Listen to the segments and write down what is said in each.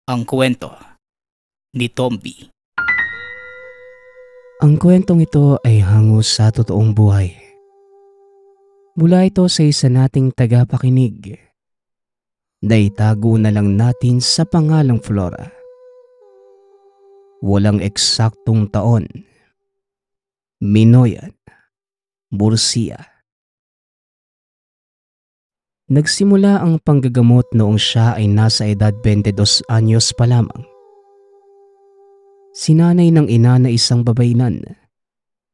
Ang kwento ni Tomby. Ang kwentong ito ay hango sa totoong buhay. Mula ito sa isa nating tagapakinig na itago na lang natin sa pangalang Flora. Walang eksaktong taon, Minoyan, Murcia. Nagsimula ang panggagamot noong siya ay nasa edad 22 anyos pa lamang. Sinanay ng ina na isang babaylan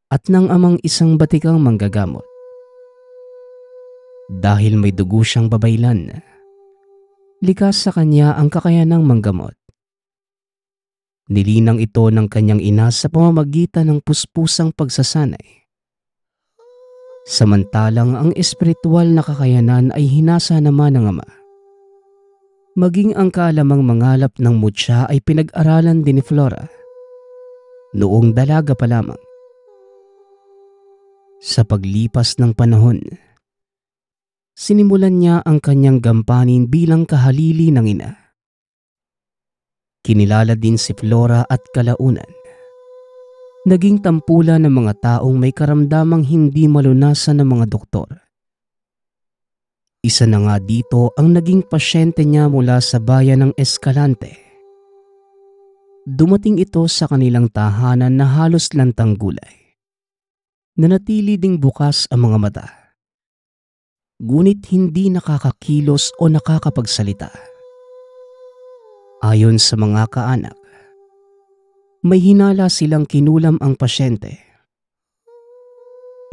at ng amang isang batikang manggagamot. Dahil may dugo siyang babaylan, likas sa kanya ang kakayanang manggamot. Nilinang ito ng kanyang ina sa pamamagitan ng puspusang pagsasanay. Samantalang ang espiritual na kakayanan ay hinasa naman ng ama. Maging ang kaalamang mangalap ng mutya ay pinag-aralan din ni Flora noong dalaga pa lamang. Sa paglipas ng panahon, sinimulan niya ang kanyang gampanin bilang kahalili ng ina. Kinilala din si Flora at kalaunan. Naging tampulan ng mga taong may karamdamang hindi malunasan ng mga doktor. Isa na nga dito ang naging pasyente niya mula sa bayan ng Escalante. Dumating ito sa kanilang tahanan na halos lantang gulay. Nanatili ding bukas ang mga mata. Ngunit hindi nakakakilos o nakakapagsalita. Ayon sa mga kaanak, may hinala silang kinulam ang pasyente.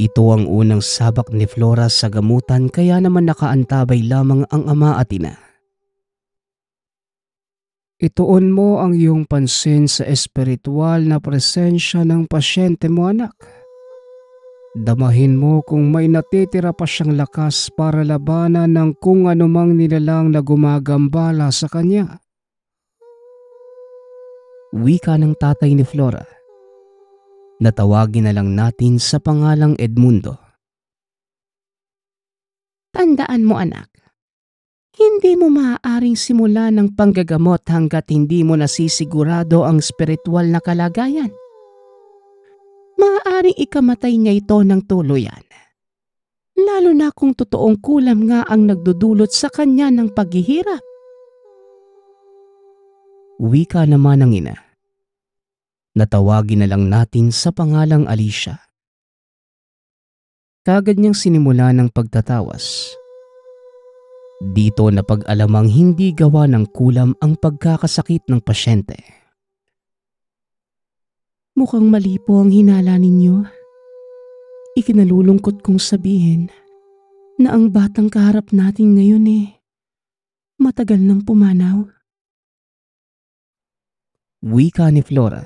Ito ang unang sabak ni Flora sa gamutan kaya naman nakaantabay lamang ang ama at ina. Ituon mo ang iyong pansin sa espiritual na presensya ng pasyente mo, anak. Damahin mo kung may natitira pa siyang lakas para labanan ng kung anumang nilalang na gumagambala sa kanya. Wika ng tatay ni Flora. Natawagin na lang natin sa pangalang Edmundo. Tandaan mo, anak. Hindi mo maaaring simula ng panggagamot hanggat hindi mo nasisigurado ang spiritual na kalagayan. Maaaring ikamatay niya ito ng tuluyan. Lalo na kung totoong kulam nga ang nagdudulot sa kanya ng paghihirap. Wika naman ng ina. Natawagin na lang natin sa pangalang Alicia. Kagad niyang sinimula ng pagtatawas. Dito na pag-alamang hindi gawa ng kulam ang pagkakasakit ng pasyente. Mukhang mali po ang hinala ninyo. Ikinalulungkot kong sabihin na ang batang kaharap natin ngayon matagal nang pumanaw. Wika ni Flora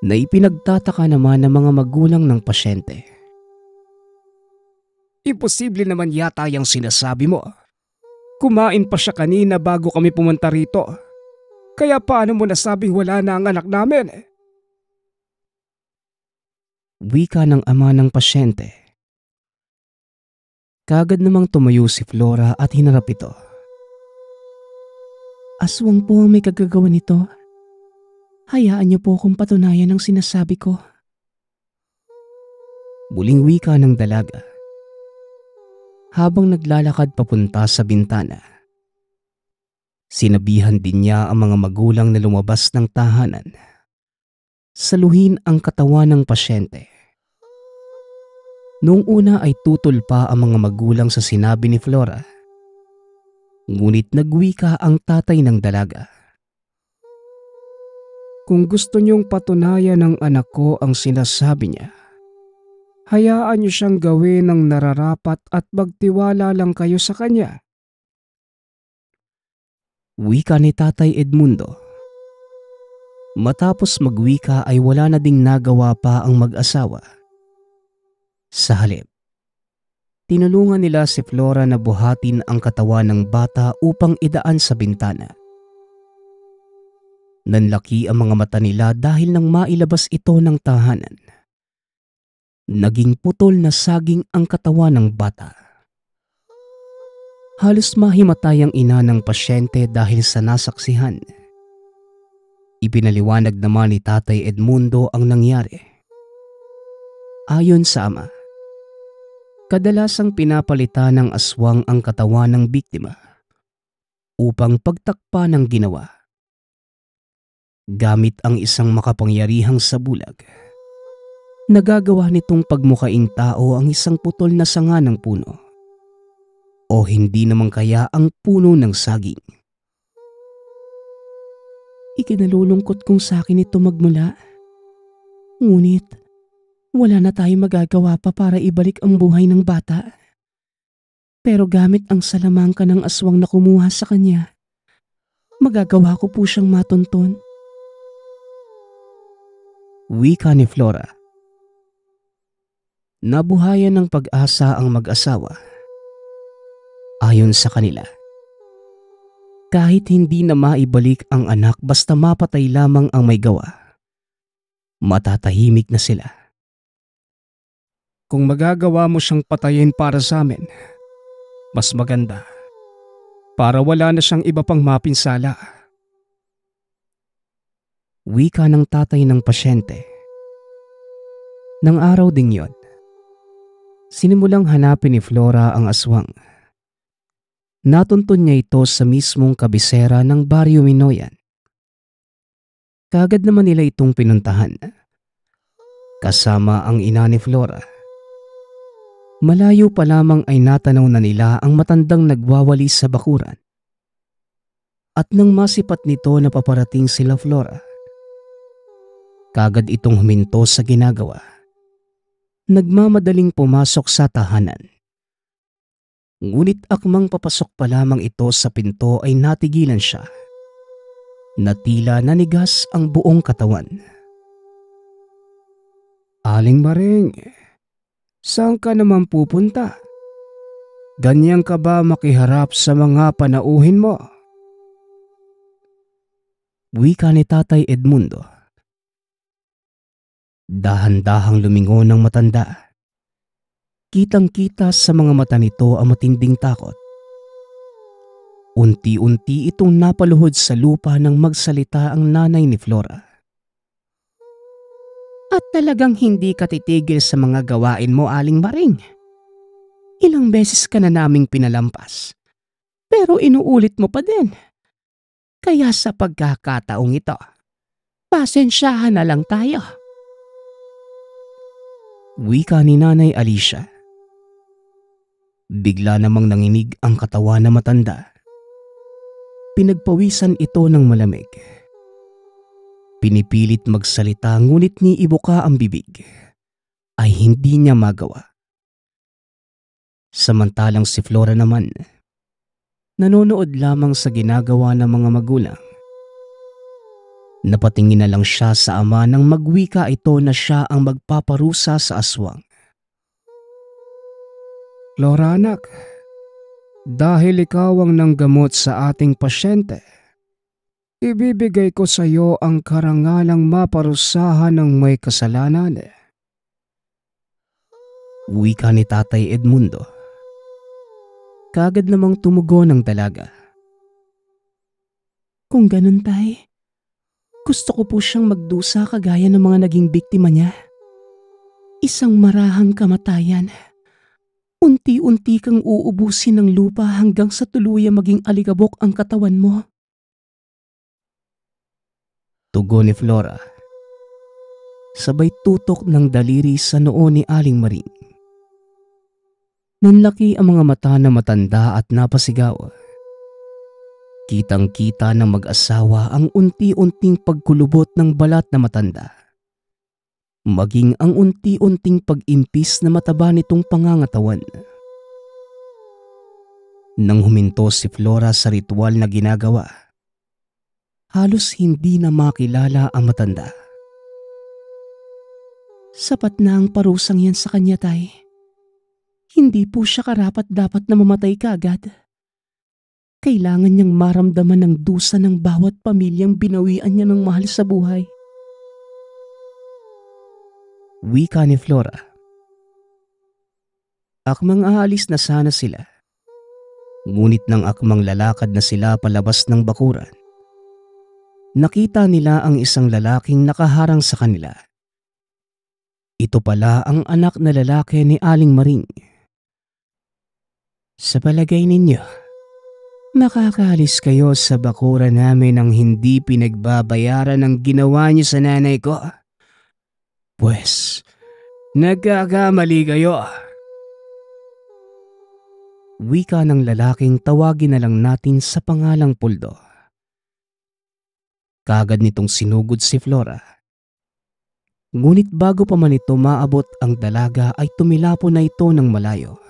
na ipinagtataka naman ng mga magulang ng pasyente. Imposible naman yata yung sinasabi mo. Kumain pa siya kanina bago kami pumunta rito. Kaya paano mo nasabing wala na ang anak namin? Wika ng ama ng pasyente. Kagad namang tumayo si Flora at hinarap ito. Aswang po ang may kagagawa nito. Hayaan niyo po akong patunayan ang sinasabi ko. Muling wika ng dalaga. Habang naglalakad papunta sa bintana, sinabihan din niya ang mga magulang na lumabas ng tahanan. Saluhin ang katawan ng pasyente. Noong una ay tutol pa ang mga magulang sa sinabi ni Flora. Ngunit nagwika ang tatay ng dalaga. Kung gusto niyong patunayan ng anak ko ang sinasabi niya, hayaan niyo siyang gawin ng nararapat at magtiwala lang kayo sa kanya. Wika ni Tatay Edmundo. Matapos magwika ay wala na ding nagawa pa ang mag-asawa. Sa halip, tinulungan nila si Flora na buhatin ang katawan ng bata upang idaan sa bintana. Nanlaki ang mga mata nila dahil nang mailabas ito ng tahanan. Naging putol na saging ang katawan ng bata. Halos mahimatay ang ina ng pasyente dahil sa nasaksihan. Ipinaliwanag naman ni Tatay Edmundo ang nangyari. Ayon sa ama, kadalasang pinapalitan ng aswang ang katawan ng biktima upang pagtakpa ng ginawa. Gamit ang isang makapangyarihang sabulag, nagagawa nitong pagmukaing tao ang isang putol na sanga ng puno o hindi naman kaya ang puno ng saging. Ikinalulungkot kong sa akin ito magmula. Ngunit wala na tayong magagawa pa para ibalik ang buhay ng bata. Pero gamit ang salamangka ng aswang na kumuha sa kanya, magagawa ko po siyang matunton. Wika ni Flora. Nabuhayan ng pag-asa ang mag-asawa. Ayon sa kanila, kahit hindi na maibalik ang anak basta mapatay lamang ang may gawa, matatahimik na sila. Kung magagawa mo siyang patayin para sa amin, mas maganda. Para wala na siyang iba pang mapinsala. Wika ng tatay ng pasyente. Nang araw ding yon, sinimulang hanapin ni Flora ang aswang. Natuntun niya ito sa mismong kabisera ng Baryo Minoyan. Kaagad naman nila itong pinuntahan. Kasama ang ina ni Flora. Malayo pa lamang ay natanaw na nila ang matandang nagwawali sa bakuran. At nang masipat nito na paparating sila Flora, kaagad itong huminto sa ginagawa. Nagmamadaling pumasok sa tahanan. Ngunit akmang papasok pa lamang ito sa pinto ay natigilan siya. Na tila nanigas ang buong katawan. Aling Maring, saan ka naman pupunta? Ganyan ka ba makiharap sa mga panauhin mo? Wika ni Tatay Edmundo. Dahan-dahang lumingon ng matanda. Kitang-kita sa mga mata nito ang matinding takot. Unti-unti itong napaluhod sa lupa nang magsalita ang nanay ni Flora. At talagang hindi ka titigil sa mga gawain mo, Aling Maring. Ilang beses ka na naming pinalampas, pero inuulit mo pa din. Kaya sa pagkakataong ito, pasensyahan na lang tayo. Wika ni Nanay Alicia. Bigla namang nanginig ang katawan na matanda. Pinagpawisan ito ng malamig. Pinipilit magsalita ngunit ni ibuka ang bibig ay hindi niya magawa. Samantalang si Flora naman, nanonood lamang sa ginagawa ng mga magulang. Napatingin na lang siya sa ama nang magwika ito na siya ang magpaparusa sa aswang. Flora anak, dahil ikaw ang nanggamot sa ating pasyente, ibibigay ko sa iyo ang karangalang maparusahan ng may kasalanan. Wika ni Tatay Edmundo. Kaagad namang tumugon ng dalaga. Kung ganun tay, gusto ko po siyang magdusa kagaya ng mga naging biktima niya. Isang marahang kamatayan. Unti-unti kang uubusin ng lupa hanggang sa tuluyang maging alikabok ang katawan mo. Tugon ni Flora. Sabay tutok ng daliri sa noo ni Aling Maring. Nanlaki ang mga mata na matanda at napasigaw. Kitang-kita ng mag-asawa ang unti-unting pagkulubot ng balat na matanda. Maging ang unti-unting pag-impis na mataba nitong pangangatawan. Nang huminto si Flora sa ritual na ginagawa, halos hindi na makilala ang matanda. Sapat na ang parusang yan sa kanya, tay. Hindi po siya karapat-dapat na mamatay kaagad. Kailangan niyang maramdaman ng dusa ng bawat pamilyang binawian niya ng mahal sa buhay. Wika ni Flora. Akmang aalis na sana sila Ngunit nang akmang lalakad na sila palabas ng bakuran, nakita nila ang isang lalaking nakaharang sa kanila. Ito pala ang anak na lalaki ni Aling Maring. Sa palagay ninyo, makakaalis kayo sa bakuran namin nang hindi pinagbabayaran ang ginawa niyo sa nanay ko? Pwes, nagkakamali kayo. Wika ng lalaking tawagin na lang natin sa pangalang Puldo. Kaagad nitong sinugod si Flora. Ngunit bago pa man ito maabot ang dalaga ay tumilapo na ito ng malayo.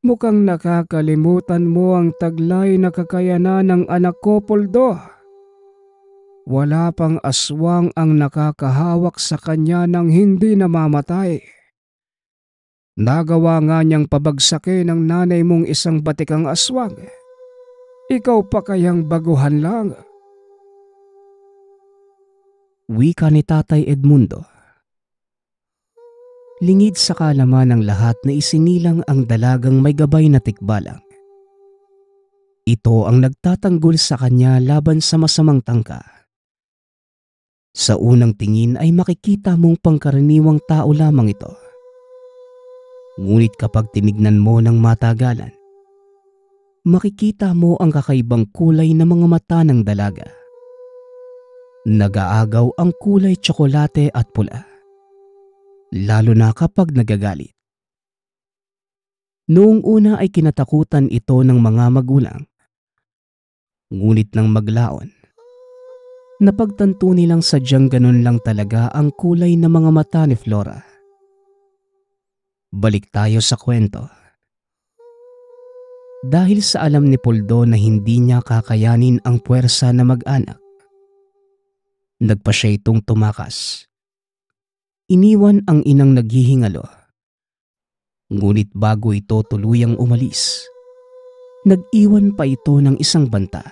Mukhang nakakalimutan mo ang taglay na kakayanan ng anak ko, Puldo. Wala pang aswang ang nakakahawak sa kanya nang hindi namamatay. Nagawa nga niyang pabagsakin ng nanay mong isang batikang aswang. Ikaw pa kayang baguhan lang? Wika ni Tatay Edmundo. Lingid sa kalaman ng lahat na isinilang ang dalagang may gabay na tikbalang. Ito ang nagtatanggol sa kanya laban sa masamang tangka. Sa unang tingin ay makikita mong pangkaraniwang tao lamang ito. Ngunit kapag tinignan mo ng matagalan, makikita mo ang kakaibang kulay ng mga mata ng dalaga. Nag-aagaw ang kulay tsokolate at pula, lalo na kapag nagagalit. Noong una ay kinatakutan ito ng mga magulang. Ngunit nang maglaon, napagtanto nilang sadyang ganun lang talaga ang kulay ng mga mata ni Flora. Balik tayo sa kwento. Dahil sa alam ni Puldo na hindi niya kakayanin ang puwersa na mag-anak, nagpa siya itong tumakas. Iniwan ang inang naghihingalo. Ngunit bago ito tuluyang umalis, nag-iwan pa ito ng isang banta.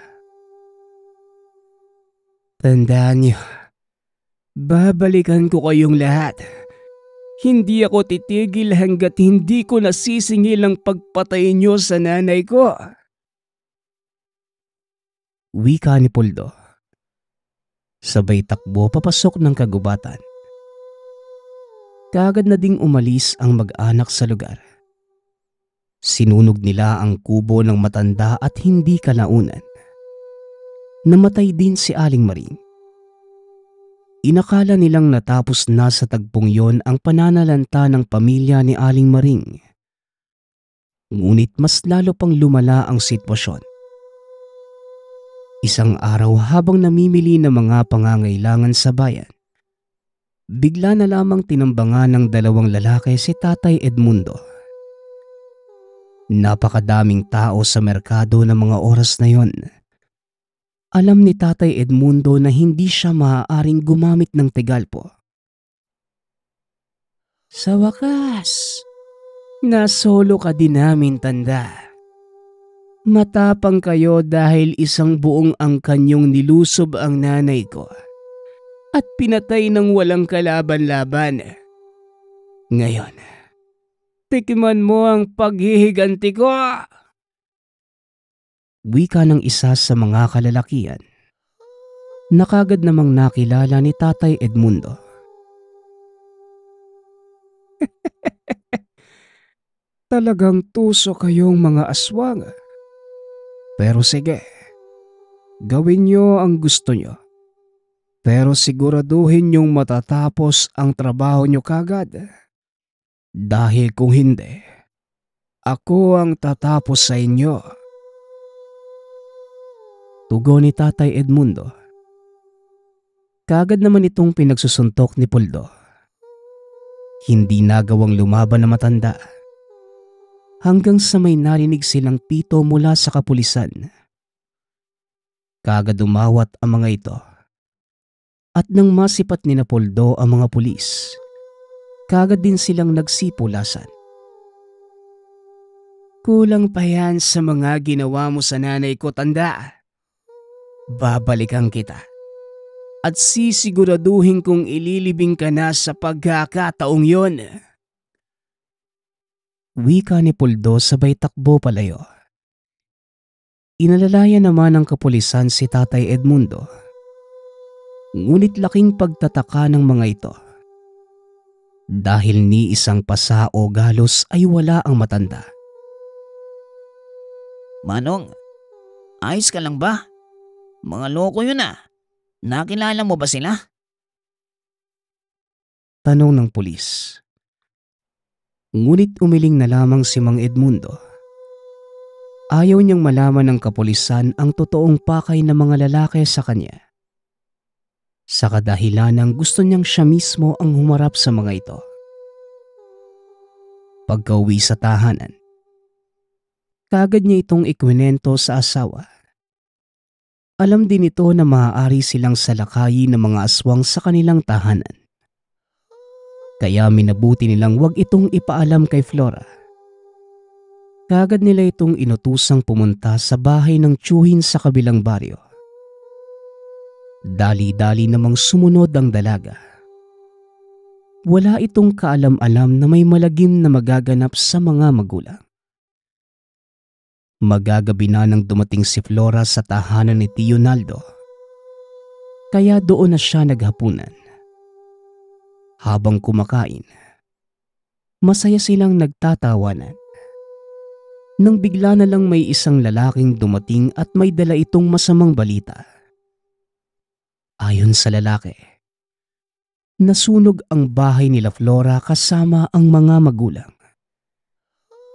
Tandaan niyo, babalikan ko kayong lahat. Hindi ako titigil hanggat hindi ko nasisingil ang pagpatay niyo sa nanay ko. Wika ni Puldo. Sabay takbo papasok ng kagubatan. Kaagad na ding umalis ang mag-anak sa lugar. Sinunog nila ang kubo ng matanda at hindi kalaunan. Namatay din si Aling Maring. Inakala nilang natapos na sa tagpong yon ang pananalanta ng pamilya ni Aling Maring. Ngunit mas lalo pang lumala ang sitwasyon. Isang araw habang namimili ng mga pangangailangan sa bayan, bigla na lamang tinambangan ng dalawang lalaki si Tatay Edmundo. Napakadaming tao sa merkado ng mga oras na yon. Alam ni Tatay Edmundo na hindi siya maaaring gumamit ng tegalpo. Sa wakas, nasolo ka din namin, tanda. Matapang kayo dahil isang buong angkan yung nilusob ang nanay ko at pinatay ng walang kalaban-laban. Ngayon, tikman mo ang paghihiganti ko. Wika ng isa sa mga kalalakian na kagad namang nakilala ni Tatay Edmundo. Talagang tuso kayong mga aswang. Pero sige, gawin niyo ang gusto niyo. Pero siguraduhin niyong matatapos ang trabaho niyo kagad. Dahil kung hindi, ako ang tatapos sa inyo. Tugon ni Tatay Edmundo. Kaagad naman itong pinagsusuntok ni Puldo. Hindi nagawang lumaban na matanda. Hanggang sa may narinig silang pito mula sa kapulisan. Kaagad umawat ang mga ito. At nang masipat ni Puldo ang mga pulis, kaagad din silang nagsipulasan. Kulang pa yan sa mga ginawa mo sa nanay ko, tanda. Babalikan kita at sisiguraduhin kong ililibing ka na sa pagkakataong yon. Wika ni Puldo sabay takbo palayo. Inalalayan naman ng kapulisan si Tatay Edmundo. Ngunit laking pagtataka ng mga ito. Dahil ni isang pasa o galos ay wala ang matanda. Manong, ayos ka lang ba? Mga loko yun ah. Nakilala mo ba sila? Tanong ng pulis. Ngunit umiling na lamang si Mang Edmundo. Ayaw niyang malaman ng kapulisan ang totoong pakay ng mga lalaki sa kanya. Sa kadahilanang gusto niyang siya mismo ang humarap sa mga ito. Pagka-uwi sa tahanan, kagad niya itong ikwinento sa asawa. Alam din ito na maaari silang salakayin ng mga aswang sa kanilang tahanan. Kaya minabuti nilang wag itong ipaalam kay Flora. Kagad nila itong inutusang pumunta sa bahay ng tiyuhin sa kabilang baryo. Dali-dali namang sumunod ang dalaga. Wala itong kaalam-alam na may malagim na magaganap sa mga magulang. Magagabi na nang dumating si Flora sa tahanan ni Tio Naldo. Kaya doon na siya naghapunan. Habang kumakain, masaya silang nagtatawanan. Nang bigla na lang may isang lalaking dumating at may dala itong masamang balita. Ayon sa lalaki, nasunog ang bahay nila Flora kasama ang mga magulang.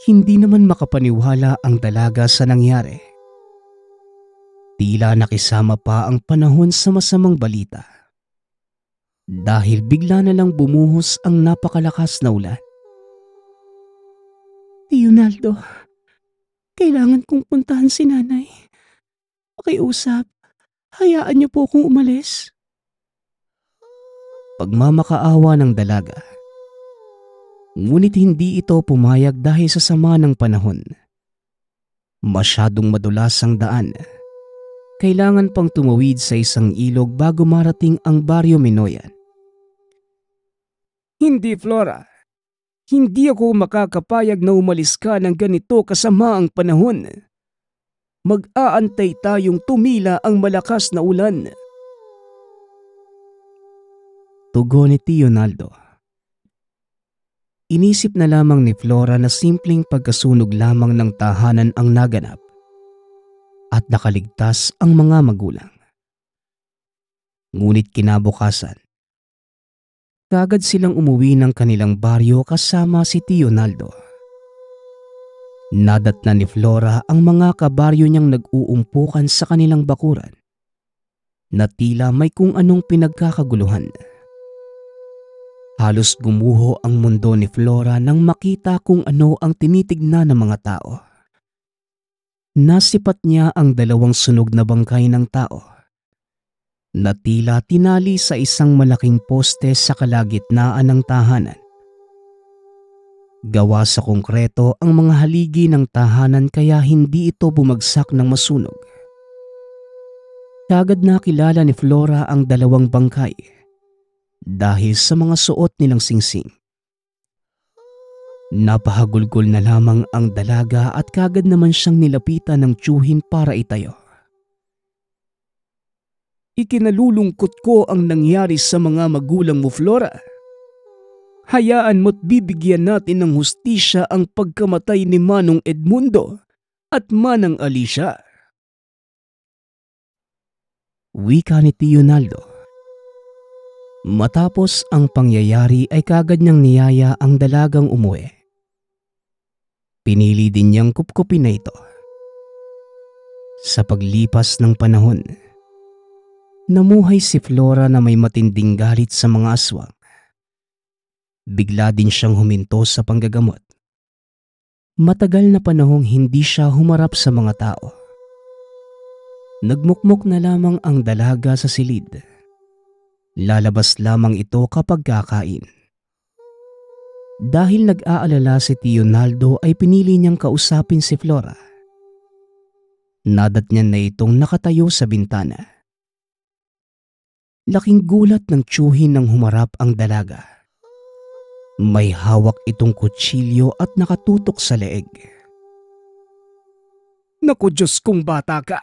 Hindi naman makapaniwala ang dalaga sa nangyari. Tila nakisama pa ang panahon sa masamang balita. Dahil bigla na lang bumuhos ang napakalakas na ulan. Tio Naldo, kailangan kong puntahan si nanay. Pakiusap, hayaan niyo po akong umalis. Pagmamakaawa ng dalaga. Ngunit hindi ito pumayag dahil sa sama ng panahon. Masyadong madulas ang daan. Kailangan pang tumawid sa isang ilog bago marating ang Baryo Minoyan. Hindi, Flora. Hindi ako makakapayag na umalis ka ng ganito kasama ang panahon. Mag-aantay tayong tumila ang malakas na ulan. Tugon ni Tio Naldo. Inisip na lamang ni Flora na simpleng pagkasunog lamang ng tahanan ang naganap at nakaligtas ang mga magulang. Ngunit kinabukasan, kagad silang umuwi ng kanilang baryo kasama si Tio Naldo. Nadatna ni Flora ang mga kabaryo niyang nag-uumpukan sa kanilang bakuran na tila may kung anong pinagkakaguluhan. Halos gumuho ang mundo ni Flora nang makita kung ano ang tinitignan ng mga tao. Nasipat niya ang dalawang sunog na bangkay ng tao na tila tinali sa isang malaking poste sa kalagitnaan ng tahanan. Gawa sa konkreto ang mga haligi ng tahanan kaya hindi ito bumagsak ng masunog. Kagad nakilala ni Flora ang dalawang bangkay dahil sa mga suot nilang singsing. Napahagulgol na lamang ang dalaga at kagad naman siyang nilapitan ng tiyuhin para itayo. Ikinalulungkot ko ang nangyari sa mga magulang mo, Flora. Hayaan mo't bibigyan natin ng hustisya ang pagkamatay ni Manong Edmundo at Manang Alicia. Wika ni Tio Naldo. Matapos ang pangyayari ay kagad niyang niyaya ang dalagang umuwi. Pinili din niyang kupkupin na ito. Sa paglipas ng panahon, namuhay si Flora na may matinding galit sa mga aswang. Bigla din siyang huminto sa panggagamot. Matagal na panahong hindi siya humarap sa mga tao. Nagmukmok na lamang ang dalaga sa silid. Lalabas lamang ito kapag kakain. Dahil nag-aalala si Tio Naldo ay pinili niyang kausapin si Flora. Nadat niya na itong nakatayo sa bintana. Laking gulat ng tiyuhin nang humarap ang dalaga. May hawak itong kutsilyo at nakatutok sa leeg. Naku Diyos kong bata ka!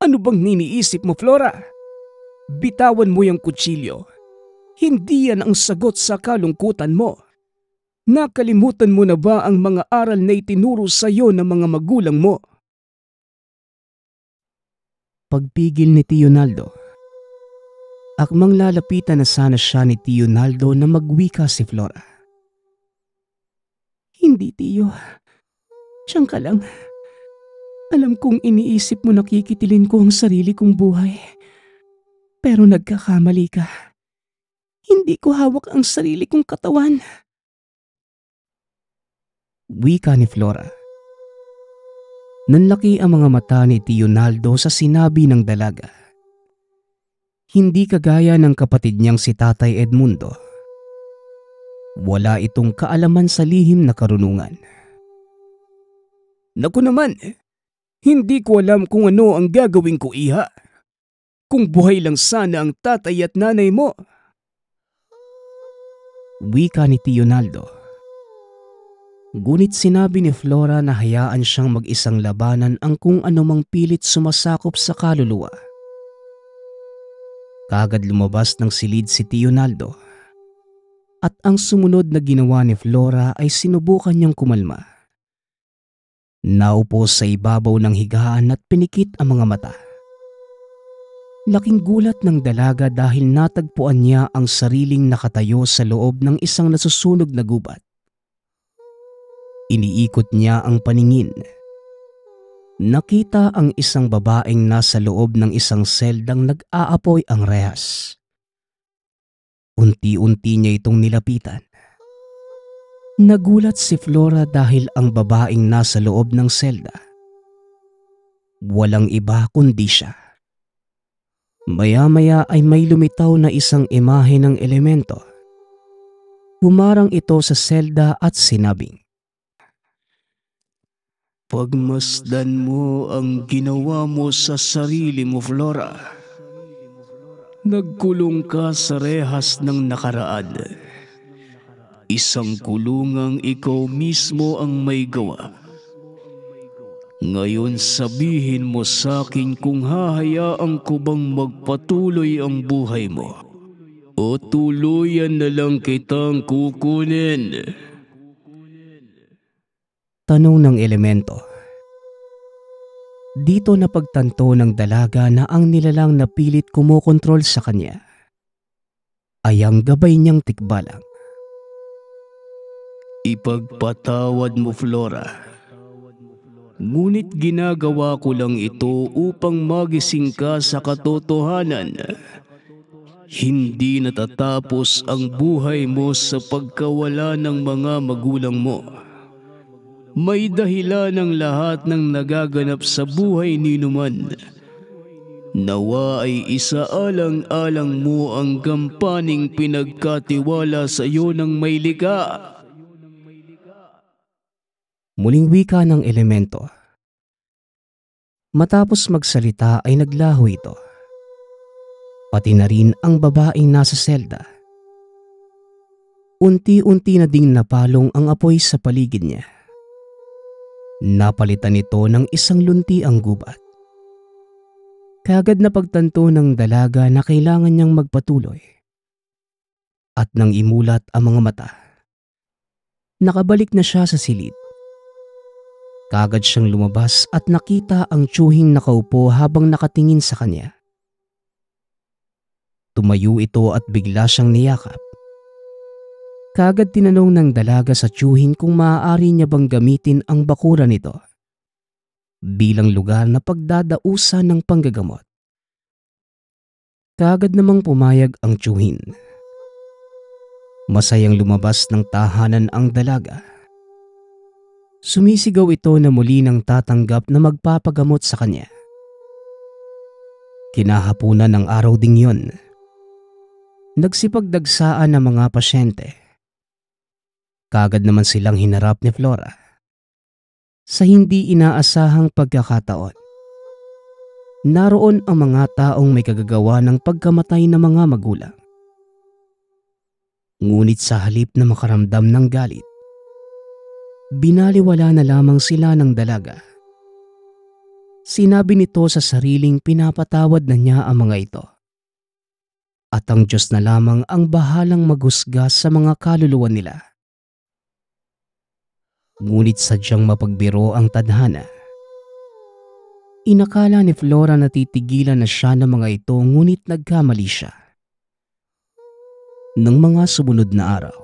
Ano bang niniisip mo, Flora? Bitawan mo yung kutsilyo. Hindi yan ang sagot sa kalungkutan mo. Nakalimutan mo na ba ang mga aral na itinuro sa iyo ng mga magulang mo? Pagpigil ni Tio Naldo. Akmang lalapitan na sana siya ni Tio Naldo na magwika si Flora. Hindi, Tiyo. Diyan ka lang. Alam kong iniisip mo nakikitilin ko ang sarili kong buhay. Pero nagkakamali ka. Hindi ko hawak ang sarili kong katawan. Wika ni Flora. Nanlaki ang mga mata ni Tio Naldo sa sinabi ng dalaga. Hindi kagaya ng kapatid niyang si Tatay Edmundo. Wala itong kaalaman sa lihim na karunungan. Naku naman, hindi ko alam kung ano ang gagawin ko, iha. Kung buhay lang sana ang tatay at nanay mo. Wika ni Tio Naldo. Ngunit sinabi ni Flora na hayaan siyang mag-isang labanan ang kung anumang pilit sumasakop sa kaluluwa. Kagad lumabas ng silid si Tio Naldo. At ang sumunod na ginawa ni Flora ay sinubukan niyang kumalma. Naupo sa ibabaw ng higaan at pinikit ang mga mata. Laking gulat ng dalaga dahil natagpuan niya ang sariling nakatayo sa loob ng isang nasusunog na gubat. Iniikot niya ang paningin. Nakita ang isang babaeng nasa loob ng isang seldang nag-aapoy ang rehas. Unti-unti niya itong nilapitan. Nagulat si Flora dahil ang babaeng nasa loob ng selda. Walang iba kundi siya. Maya-maya ay may lumitaw na isang imahe ng elemento. Humarang ito sa selda at sinabing, "Pagmasdan mo ang ginawa mo sa sarili mo, Flora. Nagkulong ka sa rehas ng nakaraan. Isang kulungang ikaw mismo ang may gawa. Ngayon sabihin mo sa akin kung hahayaan ko bang magpatuloy ang buhay mo o tuluyan na lang kitang kukunin." Tanong ng elemento. Dito napagtanto ng dalaga na ang nilalang na pilit kumokontrol sa kanya ay ang gabay niyang tikbalang. "Ipagpatawad mo, Flora. Ngunit ginagawa ko lang ito upang magising ka sa katotohanan. Hindi natatapos ang buhay mo sa pagkawala ng mga magulang mo. May dahilan ng lahat ng nagaganap sa buhay ni Numan. Nawa ay isaalang-alang mo ang gampaning pinagkatiwala sa iyo ng may likha." Muling wika ng elemento. Matapos magsalita ay naglaho ito. Pati na rin ang babaeng nasa selda. Unti-unti na ding napalong ang apoy sa paligid niya. Napalitan ito ng isang lunti ang gubat. Kagad na pagtanto ng dalaga na kailangan niyang magpatuloy. At nang imulat ang mga mata, nakabalik na siya sa silid. Kagad siyang lumabas at nakita ang tiyuhing nakaupo habang nakatingin sa kanya. Tumayo ito at bigla siyang niyakap. Kagad tinanong ng dalaga sa tiyuhin kung maaari niya bang gamitin ang bakuran nito bilang lugar na pagdadausan ng panggagamot. Kagad namang pumayag ang tiyuhin. Masayang lumabas ng tahanan ang dalaga. Sumisigaw ito na muli nang tatanggap na magpapagamot sa kanya. Kinahapunan ng araw ding yon. Nagsipagdagsaan ng mga pasyente. Kagad naman silang hinarap ni Flora. Sa hindi inaasahang pagkakataon, naroon ang mga taong may kagagawa ng pagkamatay ng mga magulang. Ngunit sa halip na makaramdam ng galit, binaliwala na lamang sila ng dalaga. Sinabi nito sa sariling pinapatawad na niya ang mga ito. At ang Diyos na lamang ang bahalang maghusga sa mga kaluluwa nila. Ngunit sadyang mapagbiro ang tadhana. Inakala ni Flora na titigilan na siya ng mga ito, ngunit nagkamali siya. Nang mga sumunod na araw,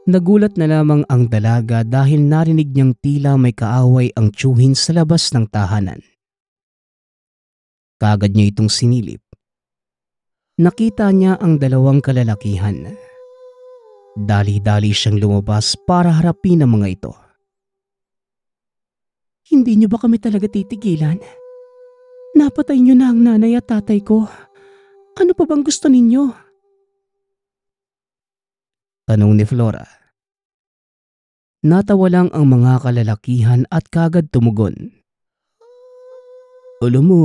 nagulat na lamang ang dalaga dahil narinig niyang tila may kaaway ang tiyuhin sa labas ng tahanan. Kaagad niya itong sinilip. Nakita niya ang dalawang kalalakihan. Dali-dali siyang lumabas para harapin ang mga ito. Hindi niyo ba kami talaga titigilan? Napatay niyo na ang nanay at tatay ko. Ano pa bang gusto ninyo? Tanong ni Flora. Natawa lang ang mga kalalakihan at kagad tumugon. Alam mo,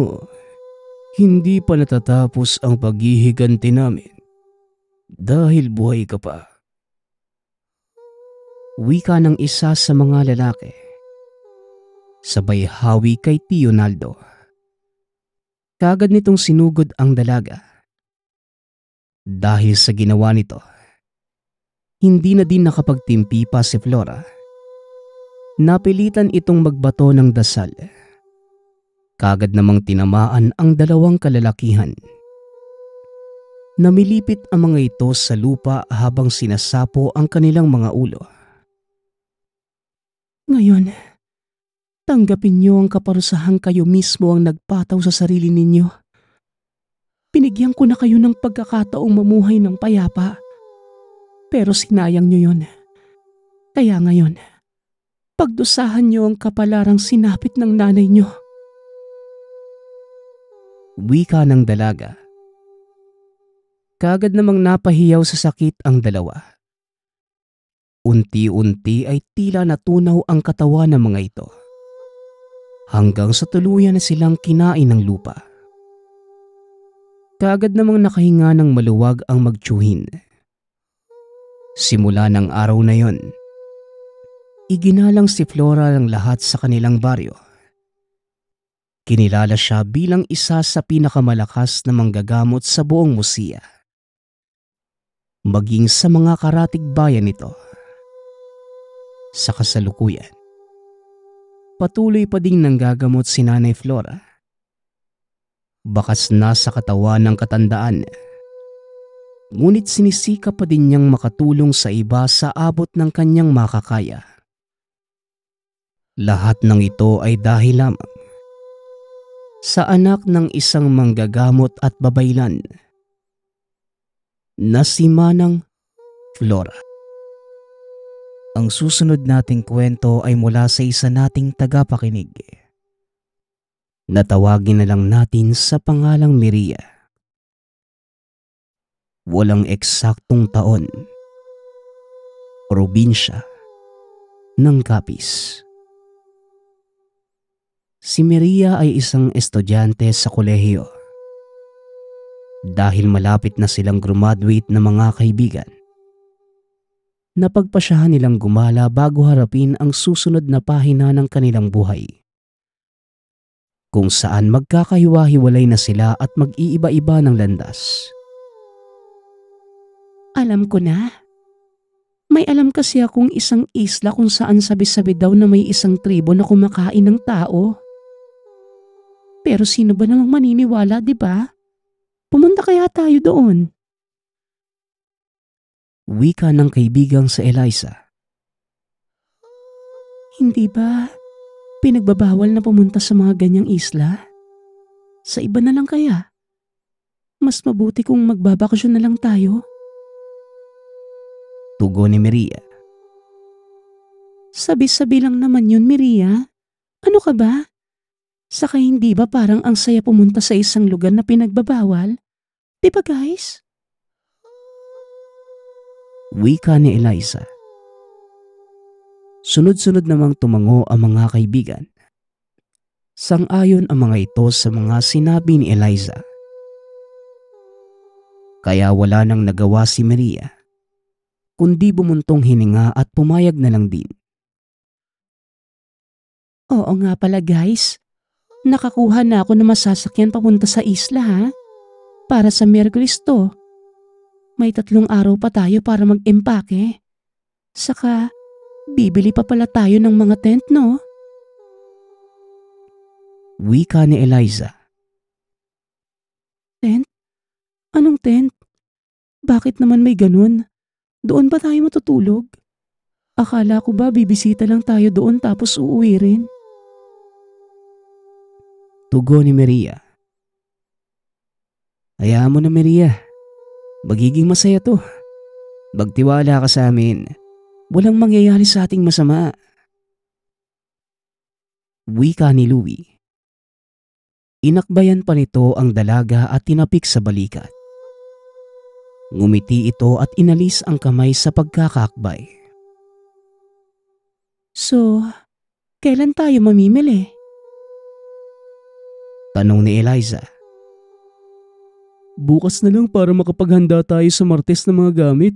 hindi pa natatapos ang paghihiganti namin dahil buhay ka pa. Wika ng isa sa mga lalaki. Sabay hawi kay Tio Naldo. Kagad nitong sinugod ang dalaga. Dahil sa ginawa nito, hindi na din nakapagtimpi pa si Flora. Napilitan itong magbato ng dasal. Kagad namang tinamaan ang dalawang kalalakihan. Namilipit ang mga ito sa lupa habang sinasapo ang kanilang mga ulo. Ngayon, tanggapin niyo ang kaparusahang kayo mismo ang nagpataw sa sarili ninyo. Binigyan ko na kayo ng pagkakataong mamuhay ng payapa. Pero sinayang niyo yon. Kaya ngayon, pagdusahan niyo ang kapalarang sinapit ng nanay niyo. Wika ng dalaga. Kagad namang napahiyaw sa sakit ang dalawa. Unti-unti ay tila natunaw ang katawan ng mga ito. Hanggang sa tuluyan na silang kinain ng lupa. Kagad namang nakahinga ng maluwag ang magtiyuhin. Simula ng araw na yon, iginalang si Flora ng lahat sa kanilang baryo. Kinilala siya bilang isa sa pinakamalakas na manggagamot sa buong Musia. Maging sa mga karatig bayan nito. Sa kasalukuyan, patuloy pa ding nanggagamot si Nanay Flora. Bakas na sa katawan ng katandaan, ngunit sinisikap pa din niyang makatulong sa iba sa abot ng kanyang makakaya. Lahat ng ito ay dahil lamang sa anak ng isang manggagamot at babaylan na si Manang Flora. Ang susunod nating kwento ay mula sa isa nating tagapakinig. Natawagin na lang natin sa pangalang Miria. Walang eksaktong taon. Probinsya ng Capiz. Si Miria ay isang estudyante sa kolehiyo. Dahil malapit na silang graduate na mga kaibigan, napagpasyahan nilang gumala bago harapin ang susunod na pahina ng kanilang buhay. Kung saan magkakahiwa-hiwalay na sila at mag-iiba-iba ng landas. Alam ko na. May alam kasi akong isang isla kung saan sabi-sabi daw na may isang tribo na kumakain ng tao. Pero sino ba namang maniniwala, di ba? Pumunta kaya tayo doon. Wika ng kaibigang sa Eliza. Hindi ba pinagbabawal na pumunta sa mga ganyang isla? Sa iba na lang kaya? Mas mabuti kung magbabakasyon na lang tayo. Tugon ni Miria. Sabi-sabi lang naman yun, Miria. Ano ka ba? Saka hindi ba parang ang saya pumunta sa isang lugar na pinagbabawal? Di ba guys? Wika ni Eliza. Sunod-sunod namang tumango ang mga kaibigan. Sang-ayon ang mga ito sa mga sinabi ni Eliza. Kaya wala nang nagawa si Maria, kundi bumuntong hininga at pumayag na lang din. Oo nga pala guys, nakakuha na ako ng masasakyan papunta sa isla ha. Para sa Miyerkules to. May 3 araw pa tayo para mag-empake. Saka, bibili pa pala tayo ng mga tent no? Wika ni Eliza. Tent? Anong tent? Bakit naman may ganun? Doon ba tayo matutulog? Akala ko ba bibisita lang tayo doon tapos uuwi rin? Tugon ni Maria. Hayaan mo na Maria. Magiging masaya to. Magtiwala ka sa amin. Walang mangyayari sa ating masama. Wika ni Louie. Inakbayan pa nito ang dalaga at tinapik sa balikat. Ngumiti ito at inalis ang kamay sa pagkakaakbay. So, kailan tayo mamimili? Tanong ni Eliza. Bukas na lang para makapaghanda tayo sa Martes ng mga gamit.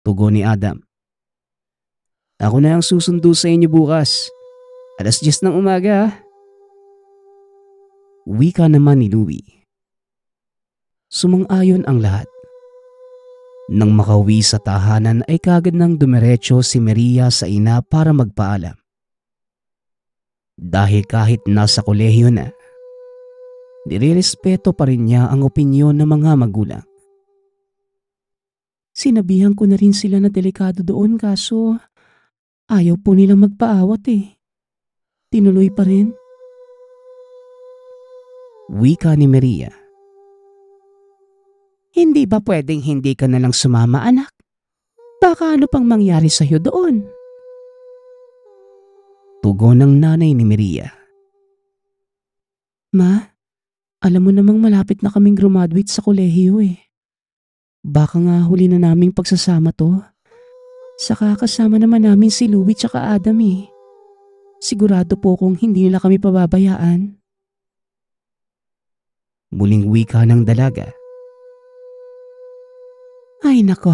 Tugon ni Adam. Ako na ang susundo sa inyo bukas. 10:00 ng umaga. Wika naman ni Louie. Sumang-ayon ang lahat. Nang makauwi sa tahanan ay kagad nang dumiretso si Maria sa ina para magpaalam. Dahil kahit nasa kolehiyo na, nirerespeto pa rin niya ang opinyon ng mga magulang. Sinabihan ko na rin sila na delikado doon kaso ayaw po nilang magpaawat eh. Tinuloy pa rin. Wika ni Maria. Hindi ba pwedeng hindi ka na lang sumama anak? Baka ano pang mangyari sa'yo doon? Tugon ng nanay ni Maria. Ma, alam mo namang malapit na kaming graduate sa kolehiyo eh. Baka nga huli na naming pagsasama to. Saka kasama naman namin si Louie tsaka Adam eh. Sigurado po kung hindi nila kami pababayaan. Muling wika ng dalaga. Ay nako,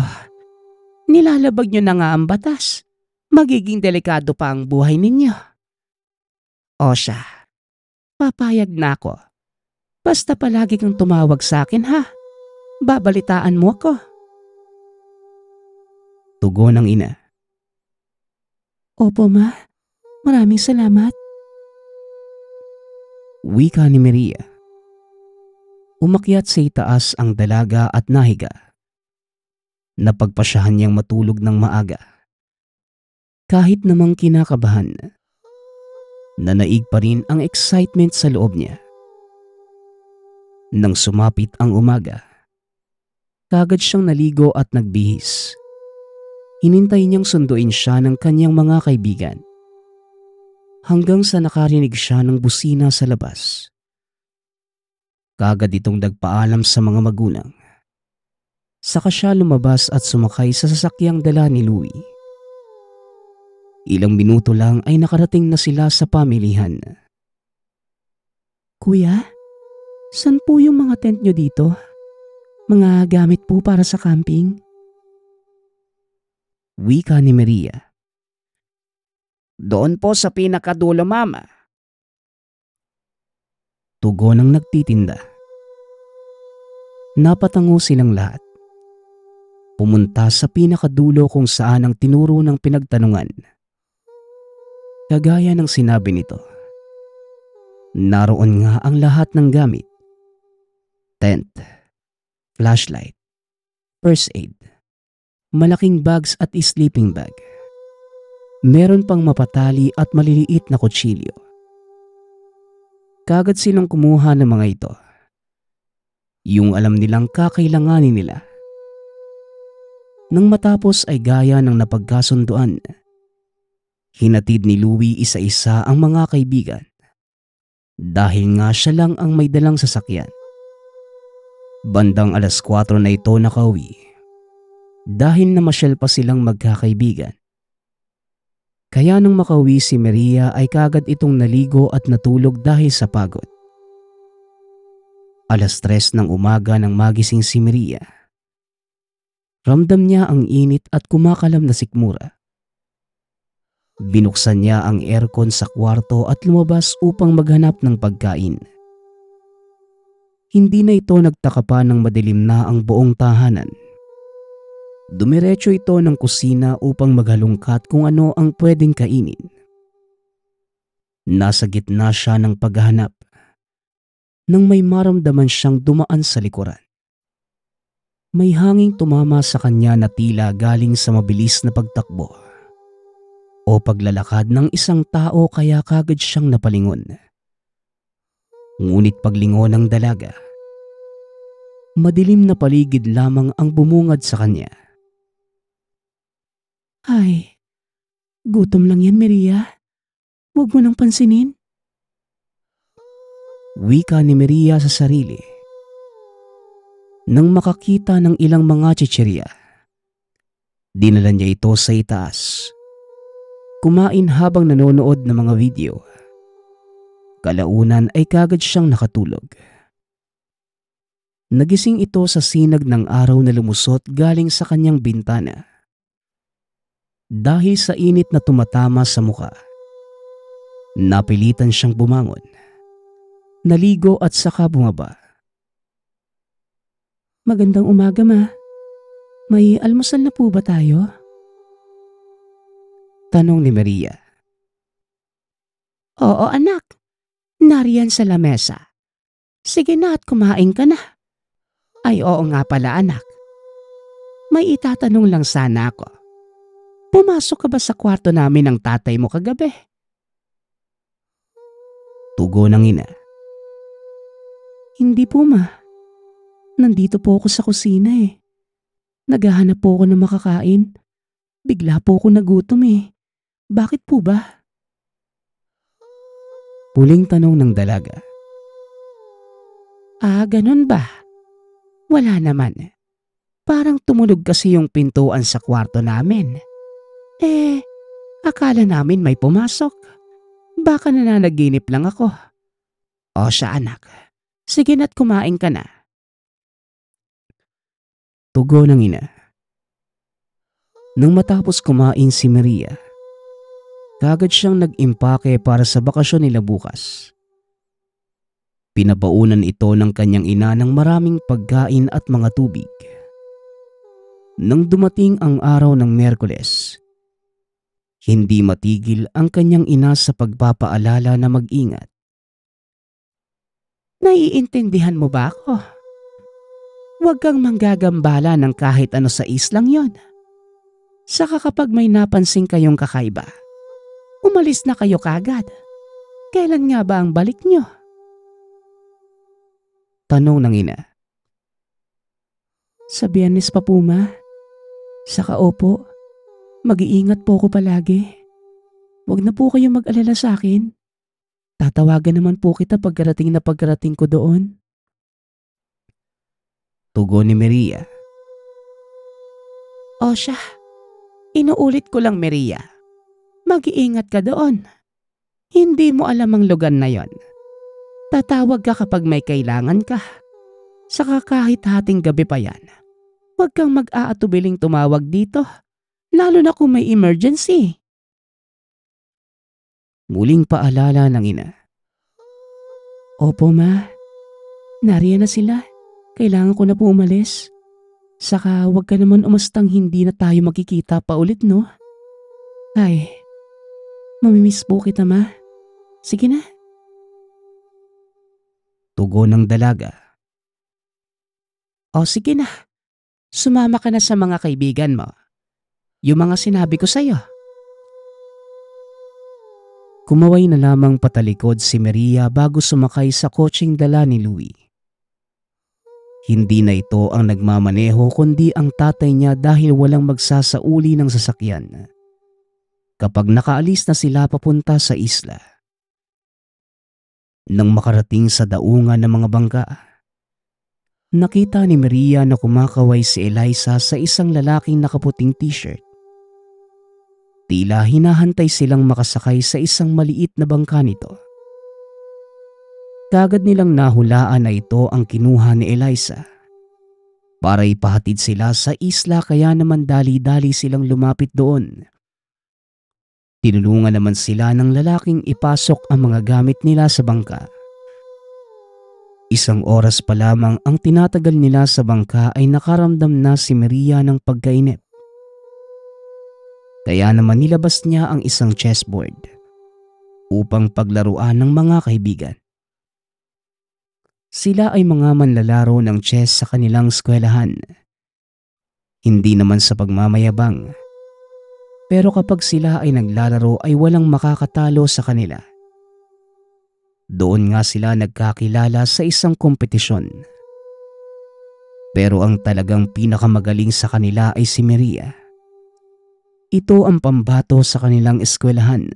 nilalabag nyo na nga ang batas. Magiging delikado pa ang buhay ninyo. O siya, papayag na ako. Basta palagi kang tumawag sa akin ha. Babalitaan mo ako. Tugon ng ina. Opo ma, maraming salamat. Wika ni Maria. Umakyat sa itaas ang dalaga at nahiga. Napagpasyahan niyang matulog ng maaga. Kahit namang kinakabahan, nanaig pa rin ang excitement sa loob niya. Nang sumapit ang umaga, kagad siyang naligo at nagbihis. Hinintay niyang sunduin siya ng kanyang mga kaibigan. Hanggang sa nakarinig siya ng busina sa labas. Kagad itong nagpaalam sa mga magulang. Saka siya lumabas at sumakay sa sasakyang dala ni Louie. Ilang minuto lang ay nakarating na sila sa pamilihan. Kuya, saan po yung mga tent nyo dito? Mga gamit po para sa camping? Wika ni Maria. Doon po sa pinakadulo, mama. Tugon ng nagtitinda. Napatango silang lahat. Pumunta sa pinakadulo kung saan ang tinuro ng pinagtanungan. Kagaya ng sinabi nito. Naroon nga ang lahat ng gamit. Tent, flashlight, first aid, malaking bags at sleeping bag. Meron pang mapatali at maliliit na kutsilyo. Kagad silang kumuha ng mga ito. Yung alam nilang kakailanganin nila. Nang matapos ay gaya ng napagkasunduan, hinatid ni Louie isa-isa ang mga kaibigan. Dahil nga siya lang ang may dalang sasakyan. Bandang 4:00 na ito nakauwi. Dahil namasyal pa silang magkakaibigan. Kaya nang makauwi si Maria ay kagad itong naligo at natulog dahil sa pagod. 3:00 ng umaga nang magising si Maria. Ramdam niya ang init at kumakalam na sikmura. Binuksan niya ang aircon sa kwarto at lumabas upang maghanap ng pagkain. Hindi na ito nagtaka pa ng madilim na ang buong tahanan. Dumiretso ito ng kusina upang maghalungkat kung ano ang pwedeng kainin. Nasa gitna siya ng paghahanap nang may maramdaman siyang dumaan sa likuran. May hanging tumama sa kanya na tila galing sa mabilis na pagtakbo o paglalakad ng isang tao, kaya kagad siyang napalingon. Ngunit paglingon ng dalaga, madilim na paligid lamang ang bumungad sa kanya. Ay, gutom lang yan, Maria. Huwag mo nang pansinin. Wika ni Maria sa sarili. Nang makakita ng ilang mga chichirya, dinala niya ito sa itaas. Kumain habang nanonood ng mga video. Kalaunan ay kagad siyang nakatulog. Nagising ito sa sinag ng araw na lumusot galing sa kanyang bintana. Dahil sa init na tumatama sa muka, napilitan siyang bumangon, naligo at saka bumaba. Magandang umaga, Ma. May almusal na po ba tayo? Tanong ni Maria. Oo, anak. Nariyan sa lamesa. Sige na at kumain ka na. Ay, oo nga pala, anak. May itatanong lang sana ako. Pumasok ka ba sa kwarto namin ng tatay mo kagabi? Tugon ng ina. Hindi po, Ma. Nandito po ako sa kusina eh. Naghahanap po ako ng makakain. Bigla po ako nagutom eh. Bakit po ba? Huling tanong ng dalaga. Ah, ganun ba? Wala naman. Parang tumunog kasi yung pintuan sa kwarto namin. Akala namin may pumasok. Baka nananaginip lang ako. O siya, anak. Sige na't kumain ka na. Tugon ng ina. Nang matapos kumain si Maria, kagad siyang nag-impake para sa bakasyon nila bukas. Pinabaunan ito ng kanyang ina ng maraming pagkain at mga tubig. Nang dumating ang araw ng Miyerkules, hindi matigil ang kanyang ina sa pagpapaalala na mag-ingat. Naiintindihan mo ba ako? Huwag kang manggagambala ng kahit ano sa islang yon. Saka kapag may napansin kayong kakaiba, umalis na kayo kagad. Kailan nga ba ang balik nyo? Tanong ng ina. Sa Biyernes pa po, Ma. Saka opo, mag-iingat po ako palagi. Huwag na po kayong mag-alala sa akin. Tatawagan naman po kita pagkarating ko doon. Tugon ni Maria. O siya, inuulit ko lang, Maria. Mag-iingat ka doon. Hindi mo alam ang lugar na yon. Tatawag ka kapag may kailangan ka. Saka kahit hating gabi pa yan, huwag kang mag-aatubiling tumawag dito. Lalo na kung may emergency. Muling paalala ng ina. Opo, Ma. Nariyan na sila. Kailangan ko na po umalis. Saka huwag ka naman umastang hindi na tayo magkikita pa ulit, no? Ay, mamimiss po kita, Ma. Sige na. Tugon ng dalaga. O sige na. Sumama ka na sa mga kaibigan mo. Yung mga sinabi ko sa'yo. Kumaway na lamang patalikod si Maria bago sumakay sa kotseng dala ni Louie. Hindi na ito ang nagmamaneho kundi ang tatay niya dahil walang magsasauli ng sasakyan kapag nakaalis na sila papunta sa isla. Nang makarating sa daungan ng mga bangka, nakita ni Maria na kumakaway si Eliza sa isang lalaking nakaputing t-shirt. Tila hinahantay silang makasakay sa isang maliit na bangka nito. Kagad nilang nahulaan na ito ang kinuha ni Eliza. Para ipahatid sila sa isla kaya naman dali-dali silang lumapit doon. Tinulungan naman sila ng lalaking ipasok ang mga gamit nila sa bangka. 1 oras pa lamang ang tinatagal nila sa bangka ay nakaramdam na si Maria ng pagkainip. Kaya naman nilabas niya ang isang chessboard upang paglaruan ng mga kaibigan. Sila ay mga manlalaro ng chess sa kanilang eskwelahan. Hindi naman sa pagmamayabang. Pero kapag sila ay naglalaro ay walang makakatalo sa kanila. Doon nga sila nagkakilala sa isang kompetisyon. Pero ang talagang pinakamagaling sa kanila ay si Maria. Ito ang pambato sa kanilang eskwelahan.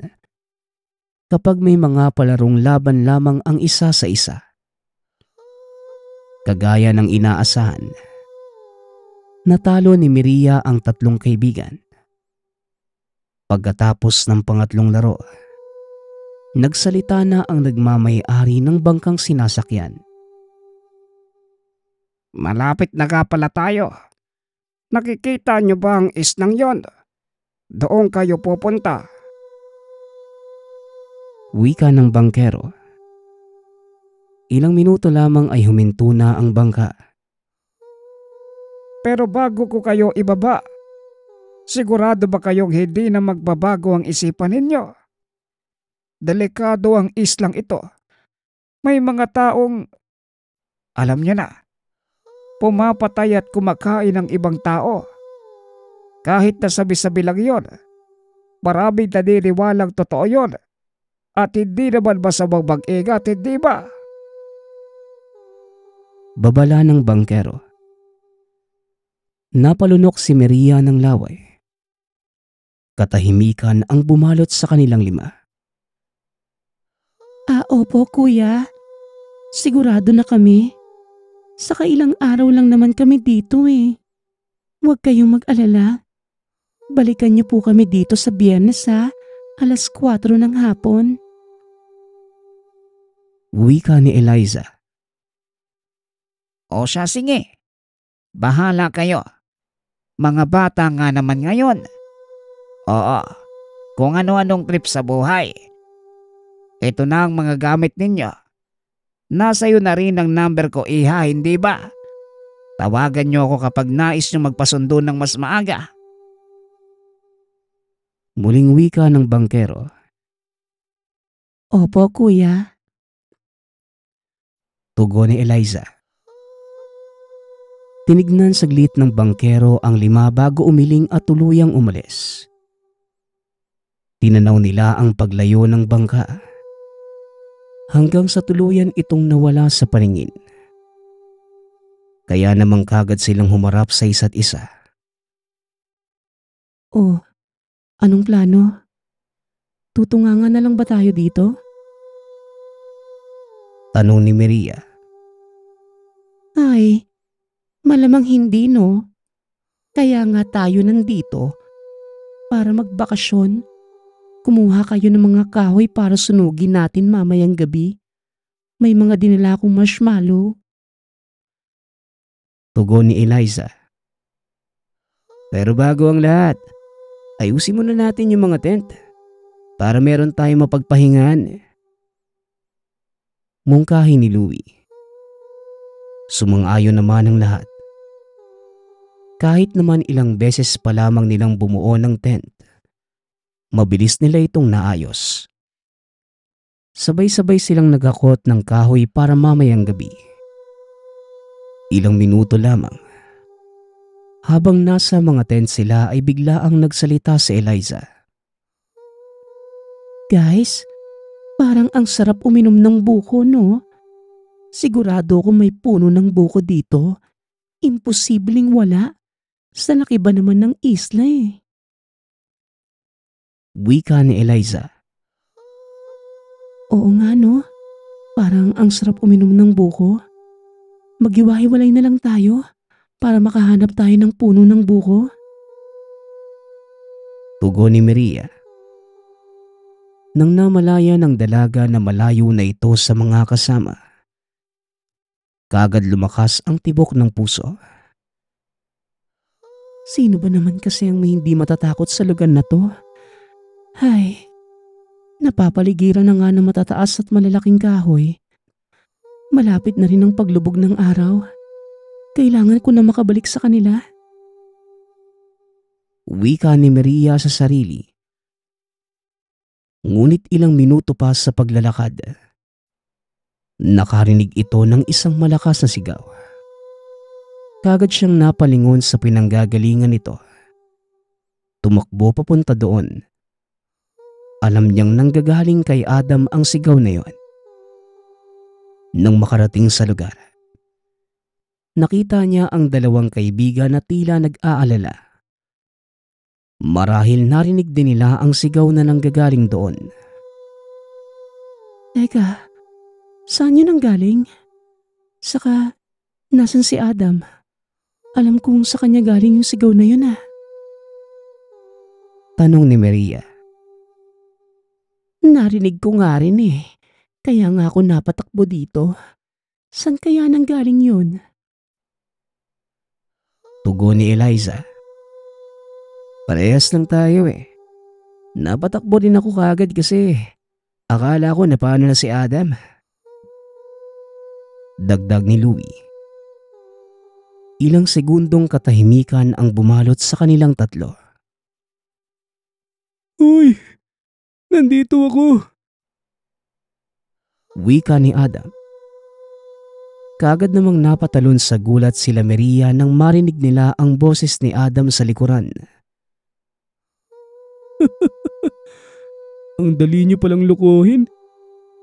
Kapag may mga palarong laban lamang ang isa sa isa. Kagaya ng inaasahan. Natalo ni Maria ang 3 kaibigan. Pagkatapos ng pangatlong laro, nagsalita na ang nagmamay-ari ng bangkang sinasakyan. Malapit na nga pala tayo. Nakikita niyo ba ang islang yon? Doon kayo pupunta. Wika ng bangkero. Ilang minuto lamang ay huminto na ang bangka. Pero bago ko kayo ibaba, sigurado ba kayong hindi na magbabago ang isipan ninyo? Delikado ang islang ito. May mga taong, alam niyo na, pumapatay at kumakain ng ibang tao. Kahit na sabi-sabi lang yon, maraming naniniwalang totoo yon. At hindi naman masamang mag-ingat, hindi ba? Babala ng bangkero. Napalunok si Maria ng laway. Katahimikan ang bumalot sa kanilang 5. Opo kuya. Sigurado na kami. Saka ilang araw lang naman kami dito eh. Huwag kayong mag-alala. Balikan niyo po kami dito sa Biyernes ha, 4:00 ng hapon. Wika ni Eliza. O siya, sige. Bahala kayo. Mga bata nga naman ngayon. Oo, kung ano-anong trip sa buhay. Ito na ang mga gamit ninyo. Nasa iyo na rin ang number ko, iha, hindi ba? Tawagan niyo ako kapag nais niyo magpasundo ng mas maaga. Muling wika ng bangkero. Opo kuya. Tugon ni Eliza. Tinignan saglit ng bangkero ang 5 bago umiling at tuluyang umalis. Tinanaw nila ang paglayo ng bangka. Hanggang sa tuluyan itong nawala sa paningin. Kaya namang kagad silang humarap sa isa't isa. Oh, anong plano? Tutungangan na lang ba tayo dito? Tanong ni Maria. Ay, malamang hindi no. Kaya nga tayo nandito para magbakasyon. Kumuha kayo ng mga kahoy para sunugin natin mamayang gabi. May mga dinala akong marshmallow. Tugon ni Eliza. Pero bago ang lahat, ayusin muna natin yung mga tent para meron tayong mapagpahingahan. Mungkahi ni Louie. Sumang-ayon naman ang lahat. Kahit naman ilang beses pa lamang nilang bumuo ng tent, mabilis nila itong naayos. Sabay-sabay silang nagakot ng kahoy para mamayang gabi. Ilang minuto lamang. Habang nasa mga tent sila ay bigla ang nagsalita si Eliza. Guys, parang ang sarap uminom ng buko no? Sigurado ko may puno ng buko dito. Imposibleng wala. Sa laki ba naman ng isla eh. Wika ni Eliza. Oo nga no, parang ang sarap uminom ng buko. Maghiwa-hiwalay na lang tayo para makahanap tayo ng puno ng buko. Tugon ni Maria. Nang namalaya ng dalaga na malayo na ito sa mga kasama, Kaagad lumakas ang tibok ng puso. Sino ba naman kasi ang may hindi matatakot sa lugar na to? Ay, napapaligiran na nga ng matataas at malalaking kahoy. Malapit na rin ang paglubog ng araw. Kailangan ko na makabalik sa kanila. Wika ni Maria sa sarili. Ngunit ilang minuto pa sa paglalakad, nakarinig ito ng isang malakas na sigaw. Kagad siyang napalingon sa pinanggagalingan nito. Tumakbo papunta doon. Alam niyang nanggagaling kay Adam ang sigaw na yon. Nang makarating sa lugar, nakita niya ang dalawang kaibigan na tila nag-aalala. Marahil narinig din nila ang sigaw na nanggagaling doon. Teka, saan yun ang galing? Saka, nasan si Adam? Alam kong sa kanya galing yung sigaw na yun ah. Tanong ni Maria. Narinig ko nga rin eh. Kaya nga ako napatakbo dito. San kaya nang galing yun? Tugon ni Eliza. Parehas lang tayo eh. Napatakbo din ako kagad kasi akala ko na paano na si Adam. Dagdag ni Louie. Ilang segundong katahimikan ang bumalot sa kanilang tatlo. Uy! Nandito ako! Wika ni Adam. Kaagad namang napatalon sa gulat sila Maria nang marinig nila ang boses ni Adam sa likuran. Ang dali niyo palang lukuhin.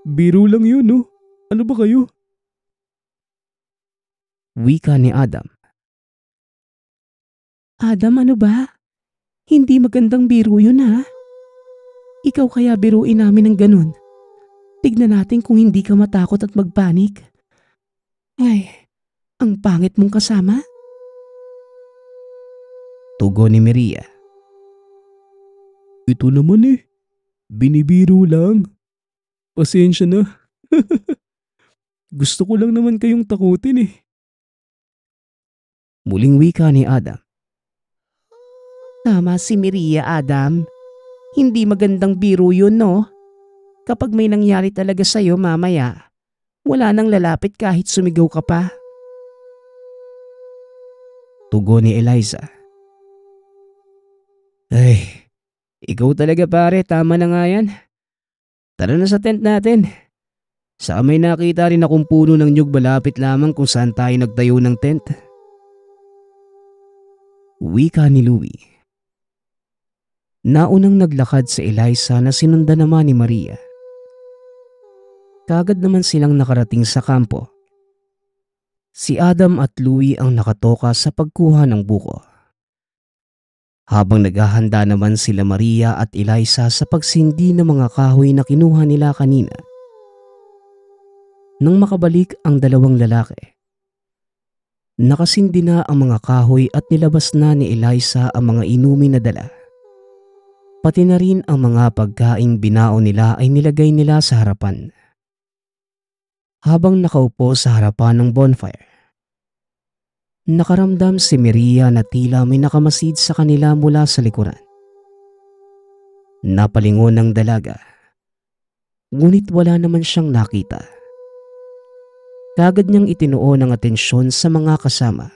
Biro lang yun, no? Ano ba kayo? Wika ni Adam. Adam, ano ba? Hindi magandang biro yun ha. Ikaw kaya biruin namin ng ganun. Tignan natin kung hindi ka matakot at magpanik. Ay, ang pangit mong kasama. Tugon ni Maria. Ito naman eh. Binibiro lang. Pasensya na. Gusto ko lang naman kayong takutin eh. Muling wika ni Adam. Tama si Maria, Adam. Hindi magandang biro yun, no? Kapag may nangyari talaga sa'yo mamaya, wala nang lalapit kahit sumigaw ka pa. Tugon ni Eliza. Ay, ikaw talaga pare, tama na nga yan. Tara na sa tent natin. Saka may nakita rin akong puno ng nyug malapit lamang kung saan tayo nagtayo ng tent. Wika ni Louie. Naunang naglakad si Eliza na sinundan naman ni Maria. Kagad naman silang nakarating sa kampo. Si Adam at Louie ang nakatoka sa pagkuha ng buko. Habang naghahanda naman sila Maria at Eliza sa pagsindi ng mga kahoy na kinuha nila kanina. Nang makabalik ang dalawang lalaki, nakasindi na ang mga kahoy at nilabas na ni Eliza ang mga inumin na dala. Pati na rin ang mga pagkaing binao nila ay nilagay nila sa harapan. Habang nakaupo sa harapan ng bonfire, nakaramdam si Maria na tila may nakamasid sa kanila mula sa likuran. Napalingon ng dalaga, ngunit wala naman siyang nakita. Kagad niyang itinuon ang atensyon sa mga kasama.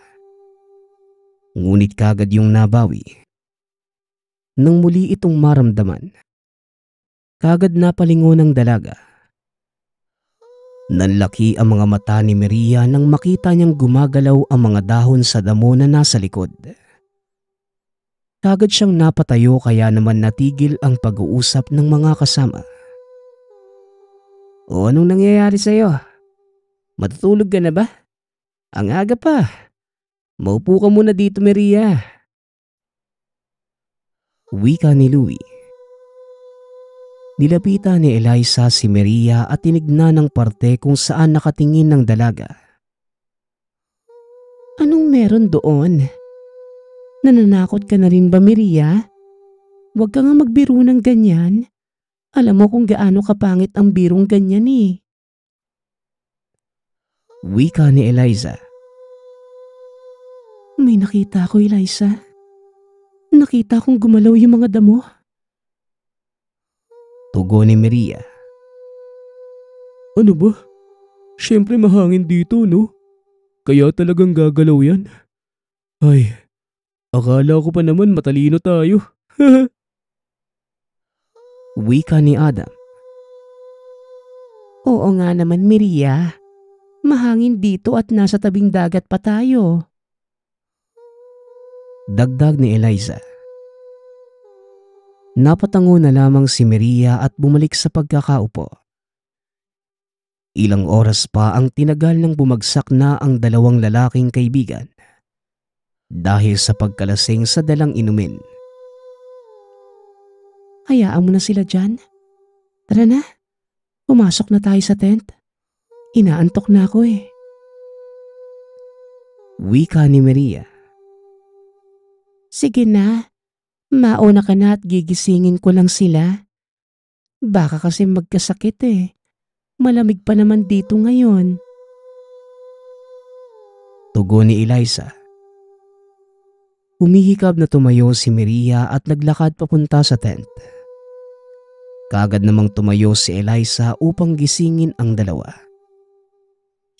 Ngunit kagad yung nabawi. Nang muli itong maramdaman, kagad napalingon ng dalaga. Nanlaki ang mga mata ni Maria nang makita niyang gumagalaw ang mga dahon sa damo na nasa likod. Kagad siyang napatayo kaya naman natigil ang pag-uusap ng mga kasama. O anong nangyayari sa'yo? Matutulog ka na ba? Ang aga pa. Maupo ka muna dito, Maria. Wika ni Louie. Nilapitan ni Eliza si Maria at tinignan ng parte kung saan nakatingin ng dalaga. Anong meron doon? Nananakot ka na rin ba, Maria? Huwag ka nga magbiro ng ganyan. Alam mo kung gaano kapangit ang birong ganyan eh. Wika ni Eliza. May nakita ako, Eliza. Nakita kong gumalaw yung mga damo. Tugon ni Maria. Ano ba? Siyempre mahangin dito, no? Kaya talagang gagalaw yan. Ay, akala ko pa naman matalino tayo. Wika ni Adam. Oo nga naman, Maria. Mahangin dito at nasa tabing dagat pa tayo. Dagdag ni Eliza. Napatango na lamang si Maria at bumalik sa pagkakaupo. Ilang oras pa ang tinagal nang bumagsak na ang dalawang lalaking kaibigan dahil sa pagkalasing sa dalang inumin. Hayaan mo na sila dyan. Tara na. Pumasok na tayo sa tent. Inaantok na ako eh. Wika ni Maria. Sige na. Mauna ka na at gigisingin ko lang sila. Baka kasi magkasakit eh. Malamig pa naman dito ngayon. Tugon ni Eliza. Humihikab na tumayo si Maria at naglakad papunta sa tent. Kaagad namang tumayo si Eliza upang gisingin ang dalawa.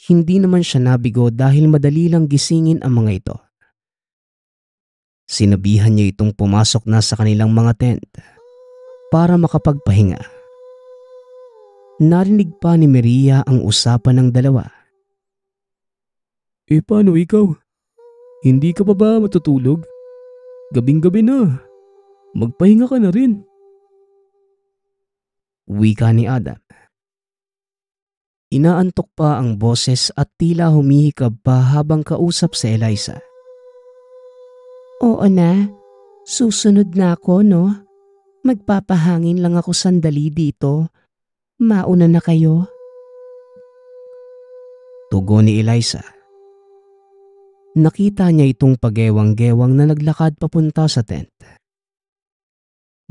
Hindi naman siya nabigo dahil madali lang gisingin ang mga ito. Sinabihan niya itong pumasok na sa kanilang mga tent para makapagpahinga. Narinig pa ni Maria ang usapan ng dalawa. Paano ikaw? Hindi ka pa ba matutulog? Gabing-gabi na. Magpahinga ka na rin. Wika ni Adam. Inaantok pa ang boses at tila humihikab pa habang kausap si Eliza. Oo na. Susunod na ako, no? Magpapahangin lang ako sandali dito. Mauna na kayo. Tugon ni Eliza. Nakita niya itong pagewang-gewang na naglakad papunta sa tent.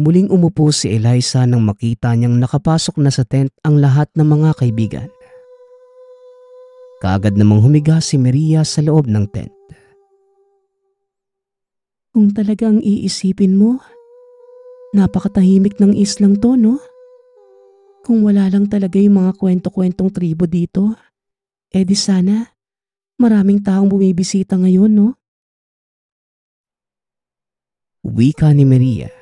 Muling umupo si Eliza nang makita niyang nakapasok na sa tent ang lahat ng mga kaibigan. Kaagad namang humiga si Maria sa loob ng tent. Kung talagang iisipin mo, napakatahimik ng islang to, no? Kung wala lang talaga yung mga kwento-kwentong tribo dito, di sana maraming taong bumibisita ngayon, no? Wika ni Maria.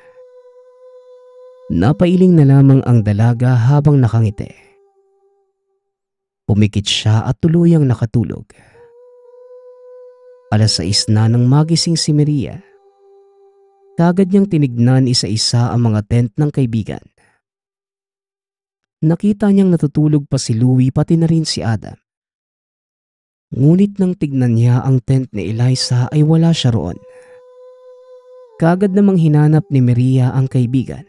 Napailing na lamang ang dalaga habang nakangiti. Pumikit siya at tuluyang nakatulog. 6:00 na nang magising si Maria. Kaagad niyang tinignan isa-isa ang mga tent ng kaibigan. Nakita niyang natutulog pa si Louie pati na rin si Adam. Ngunit nang tignan niya ang tent ni Eliza ay wala siya roon. Kaagad namang hinanap ni Maria ang kaibigan.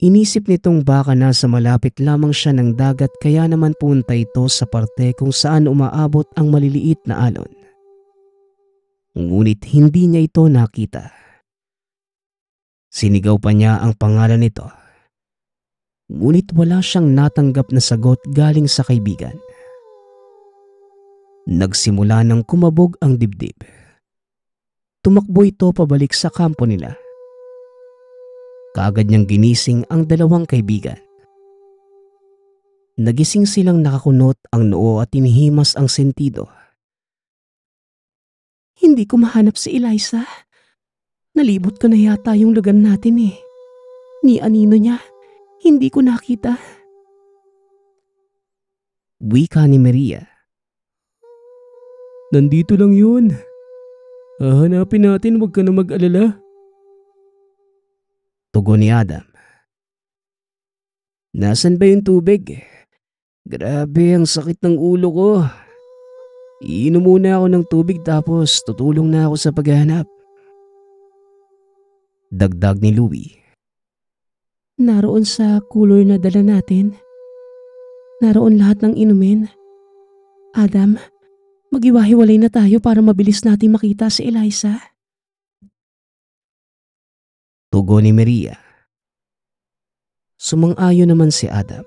Inisip nitong baka nasa malapit lamang siya ng dagat kaya naman punta ito sa parte kung saan umaabot ang maliliit na alon. Ngunit hindi niya ito nakita. Sinigaw pa niya ang pangalan nito. Ngunit wala siyang natanggap na sagot galing sa kaibigan. Nagsimula ng kumabog ang dibdib. Tumakbo ito pabalik sa kampo nila. Kaagad niyang ginising ang dalawang kaibigan. Nagising silang nakakunot ang noo at tinihimas ang sentido. Hindi ko mahanap si Eliza. Nalibot ko na yata yung lugar natin eh. Ni anino niya, hindi ko nakita. Wika ni Maria. Nandito lang yun. Hahanapin natin, huwag ka na mag-alala. Tugon ni Adam. Nasaan ba yung tubig? Grabe ang sakit ng ulo ko. Iinom muna ako ng tubig tapos tutulong na ako sa paghahanap. Dagdag ni Louie. Naroon sa cooler na dala natin. Naroon lahat ng inumin. Adam, mag-iwahiwalay na tayo para mabilis natin makita si Eliza. Tugon ni Maria. Sumang-ayon naman si Adam.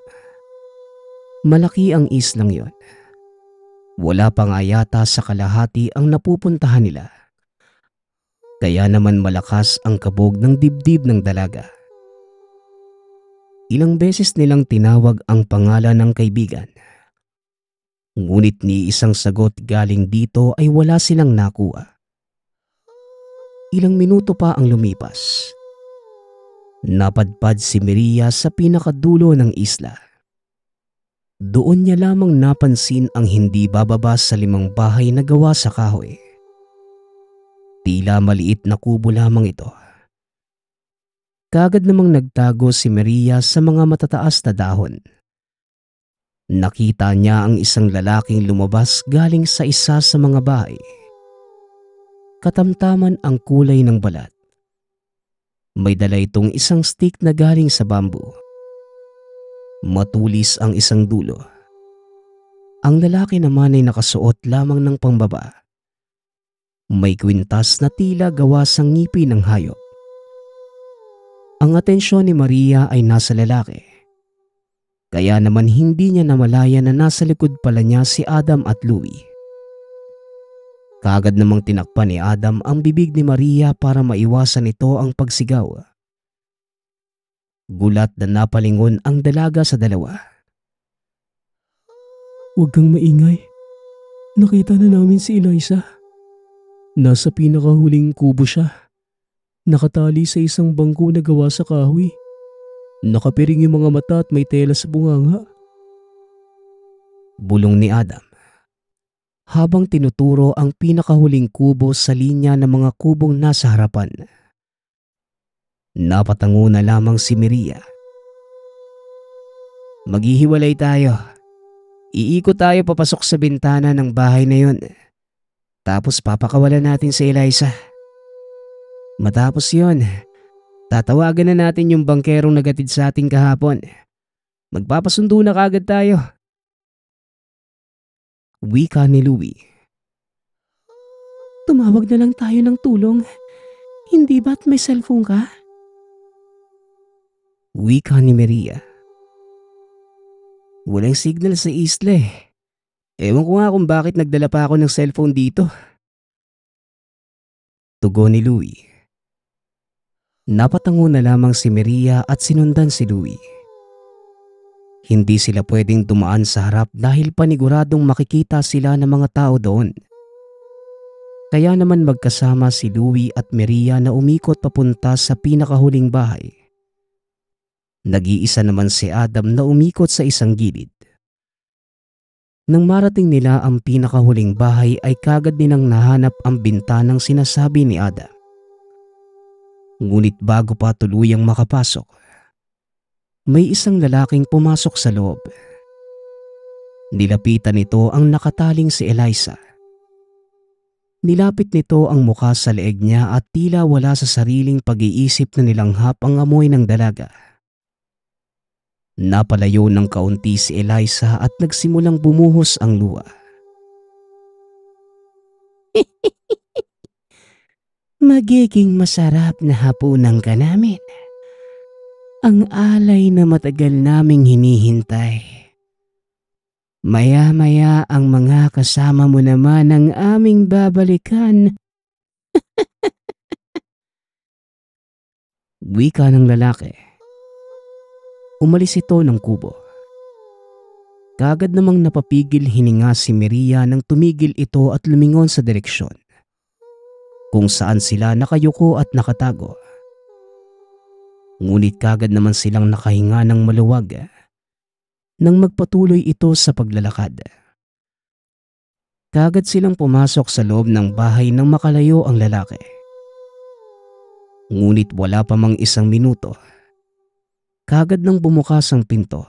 Malaki ang islang yon. Wala pa nga yata sa kalahati ang napupuntahan nila. Kaya naman malakas ang kabog ng dibdib ng dalaga. Ilang beses nilang tinawag ang pangalan ng kaibigan. Ngunit ni isang sagot galing dito ay wala silang nakuha. Ilang minuto pa ang lumipas. Napadpad si Maria sa pinakadulo ng isla. Doon niya lamang napansin ang hindi bababa sa 5 bahay na gawa sa kahoy. Tila maliit na kubo lamang ito. Kaagad namang nagtago si Maria sa mga matataas na dahon. Nakita niya ang isang lalaking lumabas galing sa isa sa mga bahay. Katamtaman ang kulay ng balat. May dala itong isang stick na galing sa bamboo. Matulis ang isang dulo. Ang lalaki naman ay nakasuot lamang ng pangbaba. May kwintas na tila gawa sa ngipin ng hayop. Ang atensyon ni Maria ay nasa lalaki. Kaya naman hindi niya namalaya na nasa likod pala niya si Adam at Louie. Kaagad namang tinakpan ni Adam ang bibig ni Maria para maiwasan ito ang pagsigaw. Gulat na napalingon ang dalaga sa dalawa. Huwag kang maingay. Nakita na namin si Eliza. Nasa pinakahuling kubo siya. Nakatali sa isang bangko na gawa sa kahoy. Nakapiring yung mga mata at may tela sa bunganga. Bulong ni Adam. Habang tinuturo ang pinakahuling kubo sa linya ng mga kubong nasa harapan. Napatango na lamang si Maria. Maghihiwalay tayo. Iikot tayo papasok sa bintana ng bahay na yun. Tapos papakawalan natin si Eliza. Matapos yun, tatawagan na natin yung bangkerong nagatid sa ating kahapon. Magpapasundo na kagad tayo. Wika ni Louie. Tumawag na lang tayo ng tulong. Hindi ba't may cellphone ka? Wika ni Maria. Walang signal sa isla eh. Ewan ko nga kung bakit nagdala pa ako ng cellphone dito. Tugon ni Louie. Napatango na lamang si Maria at sinundan si Louie. Hindi sila pwedeng dumaan sa harap dahil paniguradong makikita sila ng mga tao doon. Kaya naman magkasama si Louie at Maria na umikot papunta sa pinakahuling bahay. Nag-iisa naman si Adam na umikot sa isang gilid. Nang marating nila ang pinakahuling bahay ay kagad nilang nahanap ang bintanang sinasabi ni Adam. Ngunit bago pa tuluyang makapasok, may isang lalaking pumasok sa loob. Nilapitan nito ang nakataling si Eliza. Nilapit nito ang mukha sa leeg niya at tila wala sa sariling pag-iisip na nilanghap ang amoy ng dalaga. Napalayo ng kaunti si Eliza at nagsimulang bumuhos ang luha. Magiging masarap na hapunan ka namin. Ang alay na matagal naming hinihintay. Maya-maya ang mga kasama mo naman ang aming babalikan. Wika ng lalaki. Umalis ito ng kubo. Kagad namang napapigil hininga si Maria nang tumigil ito at lumingon sa direksyon kung saan sila nakayuko at nakatago. Ngunit kagad naman silang nakahinga ng maluwag nang magpatuloy ito sa paglalakad. Kagad silang pumasok sa loob ng bahay nang makalayo ang lalaki. Ngunit wala pa mang isang minuto, kagad nang bumukas ang pinto.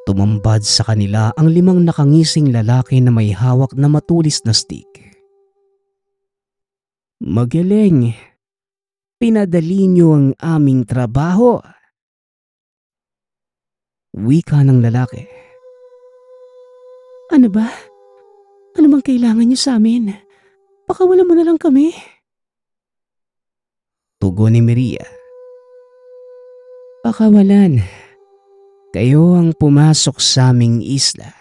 Tumambad sa kanila ang 5 nakangising lalaki na may hawak na matulis na stick. Magaling. Pinadali niyo ang aming trabaho. Wika ng lalaki. Ano ba? Ano bang kailangan niyo sa amin? Pakawalan mo na lang kami. Tugon ni Maria. Pakawalan. Kayo ang pumasok sa aming isla.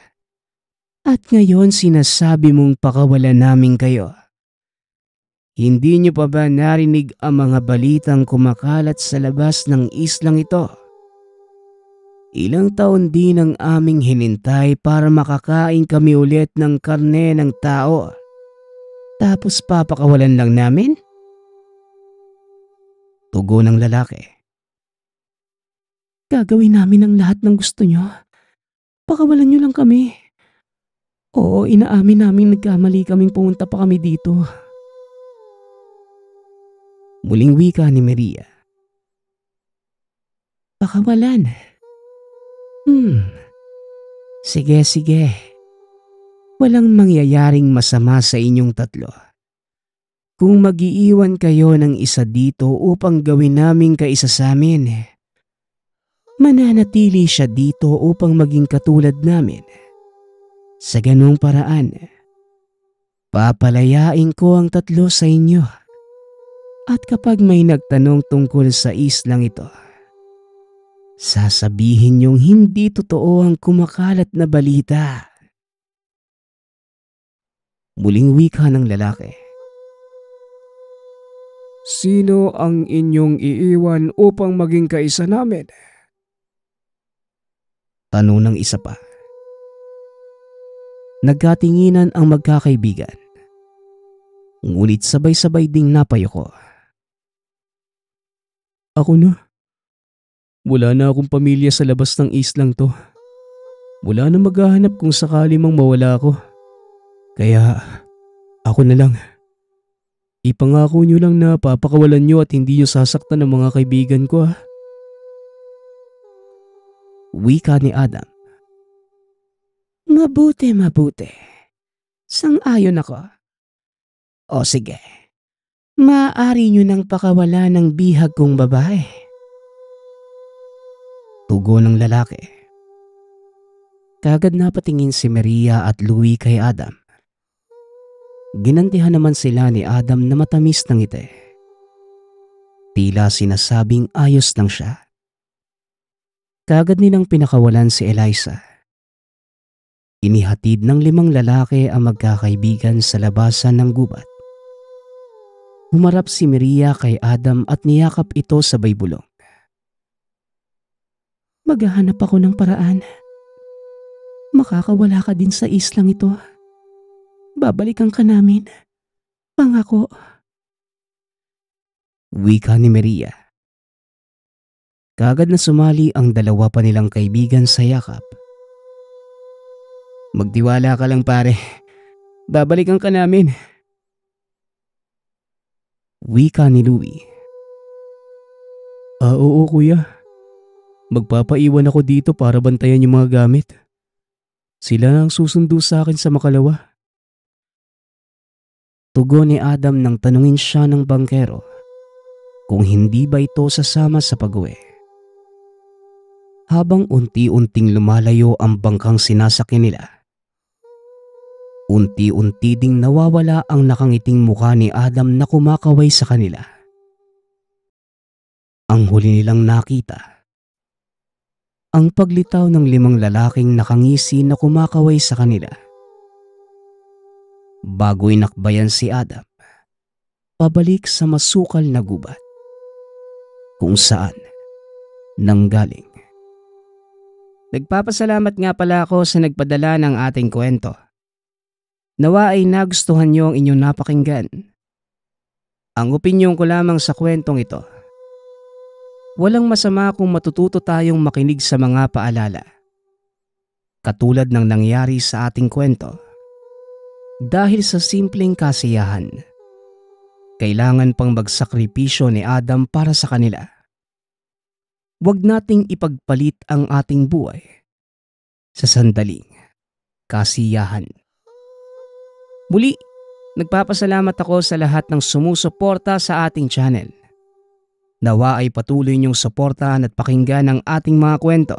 At ngayon sinasabi mong pakawalan namin kayo. Hindi niyo pa ba narinig ang mga balitang kumakalat sa labas ng islang ito? Ilang taon din ang aming hinintay para makakain kami ulit ng karne ng tao. Tapos papakawalan lang namin? Tugon ng lalaki. Gagawin namin ang lahat ng gusto nyo. Pakawalan nyo lang kami. Oo, inaamin namin nagkamali kaming pumunta pa kami dito. Muling wika ni Maria. Pakawalan. Sige, sige. Walang mangyayaring masama sa inyong tatlo. Kung mag-iiwan kayo ng isa dito upang gawin namin kaisa sa amin, mananatili siya dito upang maging katulad namin. Sa ganung paraan, papalayain ko ang tatlo sa inyo. At kapag may nagtanong tungkol sa islang ito, sasabihin niyong hindi totoo ang kumakalat na balita. Muling wika ng lalaki. Sino ang inyong iiwan upang maging kaisa namin? Tanong ng isa pa. Nagkatinginan ang magkakaibigan. Ngunit sabay-sabay ding napayoko. Ako na. Wala na akong pamilya sa labas ng islang to. Wala na maghahanap kung sakali mang mawala ako. Kaya ako na lang. Ipangako nyo lang na papakawalan nyo at hindi nyo sasaktan ng mga kaibigan ko ha. Wika ni Adam. Mabuti. Sang-ayon ako. O sige, maaari nyo nang pakawala ng bihag kong babae. Tugon ng lalaki. Kagad napatingin si Maria at Louie kay Adam. Ginantihan naman sila ni Adam na matamis ng ngiti. Tila sinasabing ayos lang siya. Kagad nilang pinakawalan si Eliza. Inihatid ng 5 lalaki ang magkakaibigan sa labasan ng gubat. Humarap si Maria kay Adam at niyakap ito sa baybulong. Maghahanap ako ng paraan. Makakawala ka din sa islang ito. Babalikan ka namin. Pangako. Wika ni Maria. Kagad na sumali ang 2 pa nilang kaibigan sa yakap. Magtiwala ka lang pare. Babalikan ka namin. Wika ni Louie. Oo kuya. Magpapaiwan ako dito para bantayan yung mga gamit. Sila ang susundo sa akin sa Makalawa. Tugon ni Adam nang tanungin siya ng bangkero kung hindi ba ito sasama sa pag-uwi. Habang unti-unting lumalayo ang bangkang sinasakyan nila, unti-unti ding nawawala ang nakangiting mukha ni Adam na kumakaway sa kanila. Ang huli nilang nakita, ang paglitaw ng 5 lalaking nakangisi na kumakaway sa kanila. Bago inakbayan si Adam, pabalik sa masukal na gubat, kung saan nanggaling. Nagpapasalamat nga pala ako sa nagpadala ng ating kwento. Nawa ay nagustuhan niyo ang inyong napakinggan. Ang opinyon ko lamang sa kwentong ito. Walang masama kung matututo tayong makinig sa mga paalala. Katulad ng nangyari sa ating kwento. Dahil sa simpleng kasiyahan, kailangan pang magsakripisyo ni Adam para sa kanila. Huwag nating ipagpalit ang ating buhay sa sandaling kasiyahan. Muli, nagpapasalamat ako sa lahat ng sumusuporta sa ating channel. Nawa ay patuloy niyong suportahan at pakinggan ang ating mga kwento.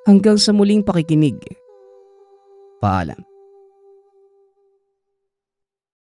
Hanggang sa muling pakikinig. Paalam.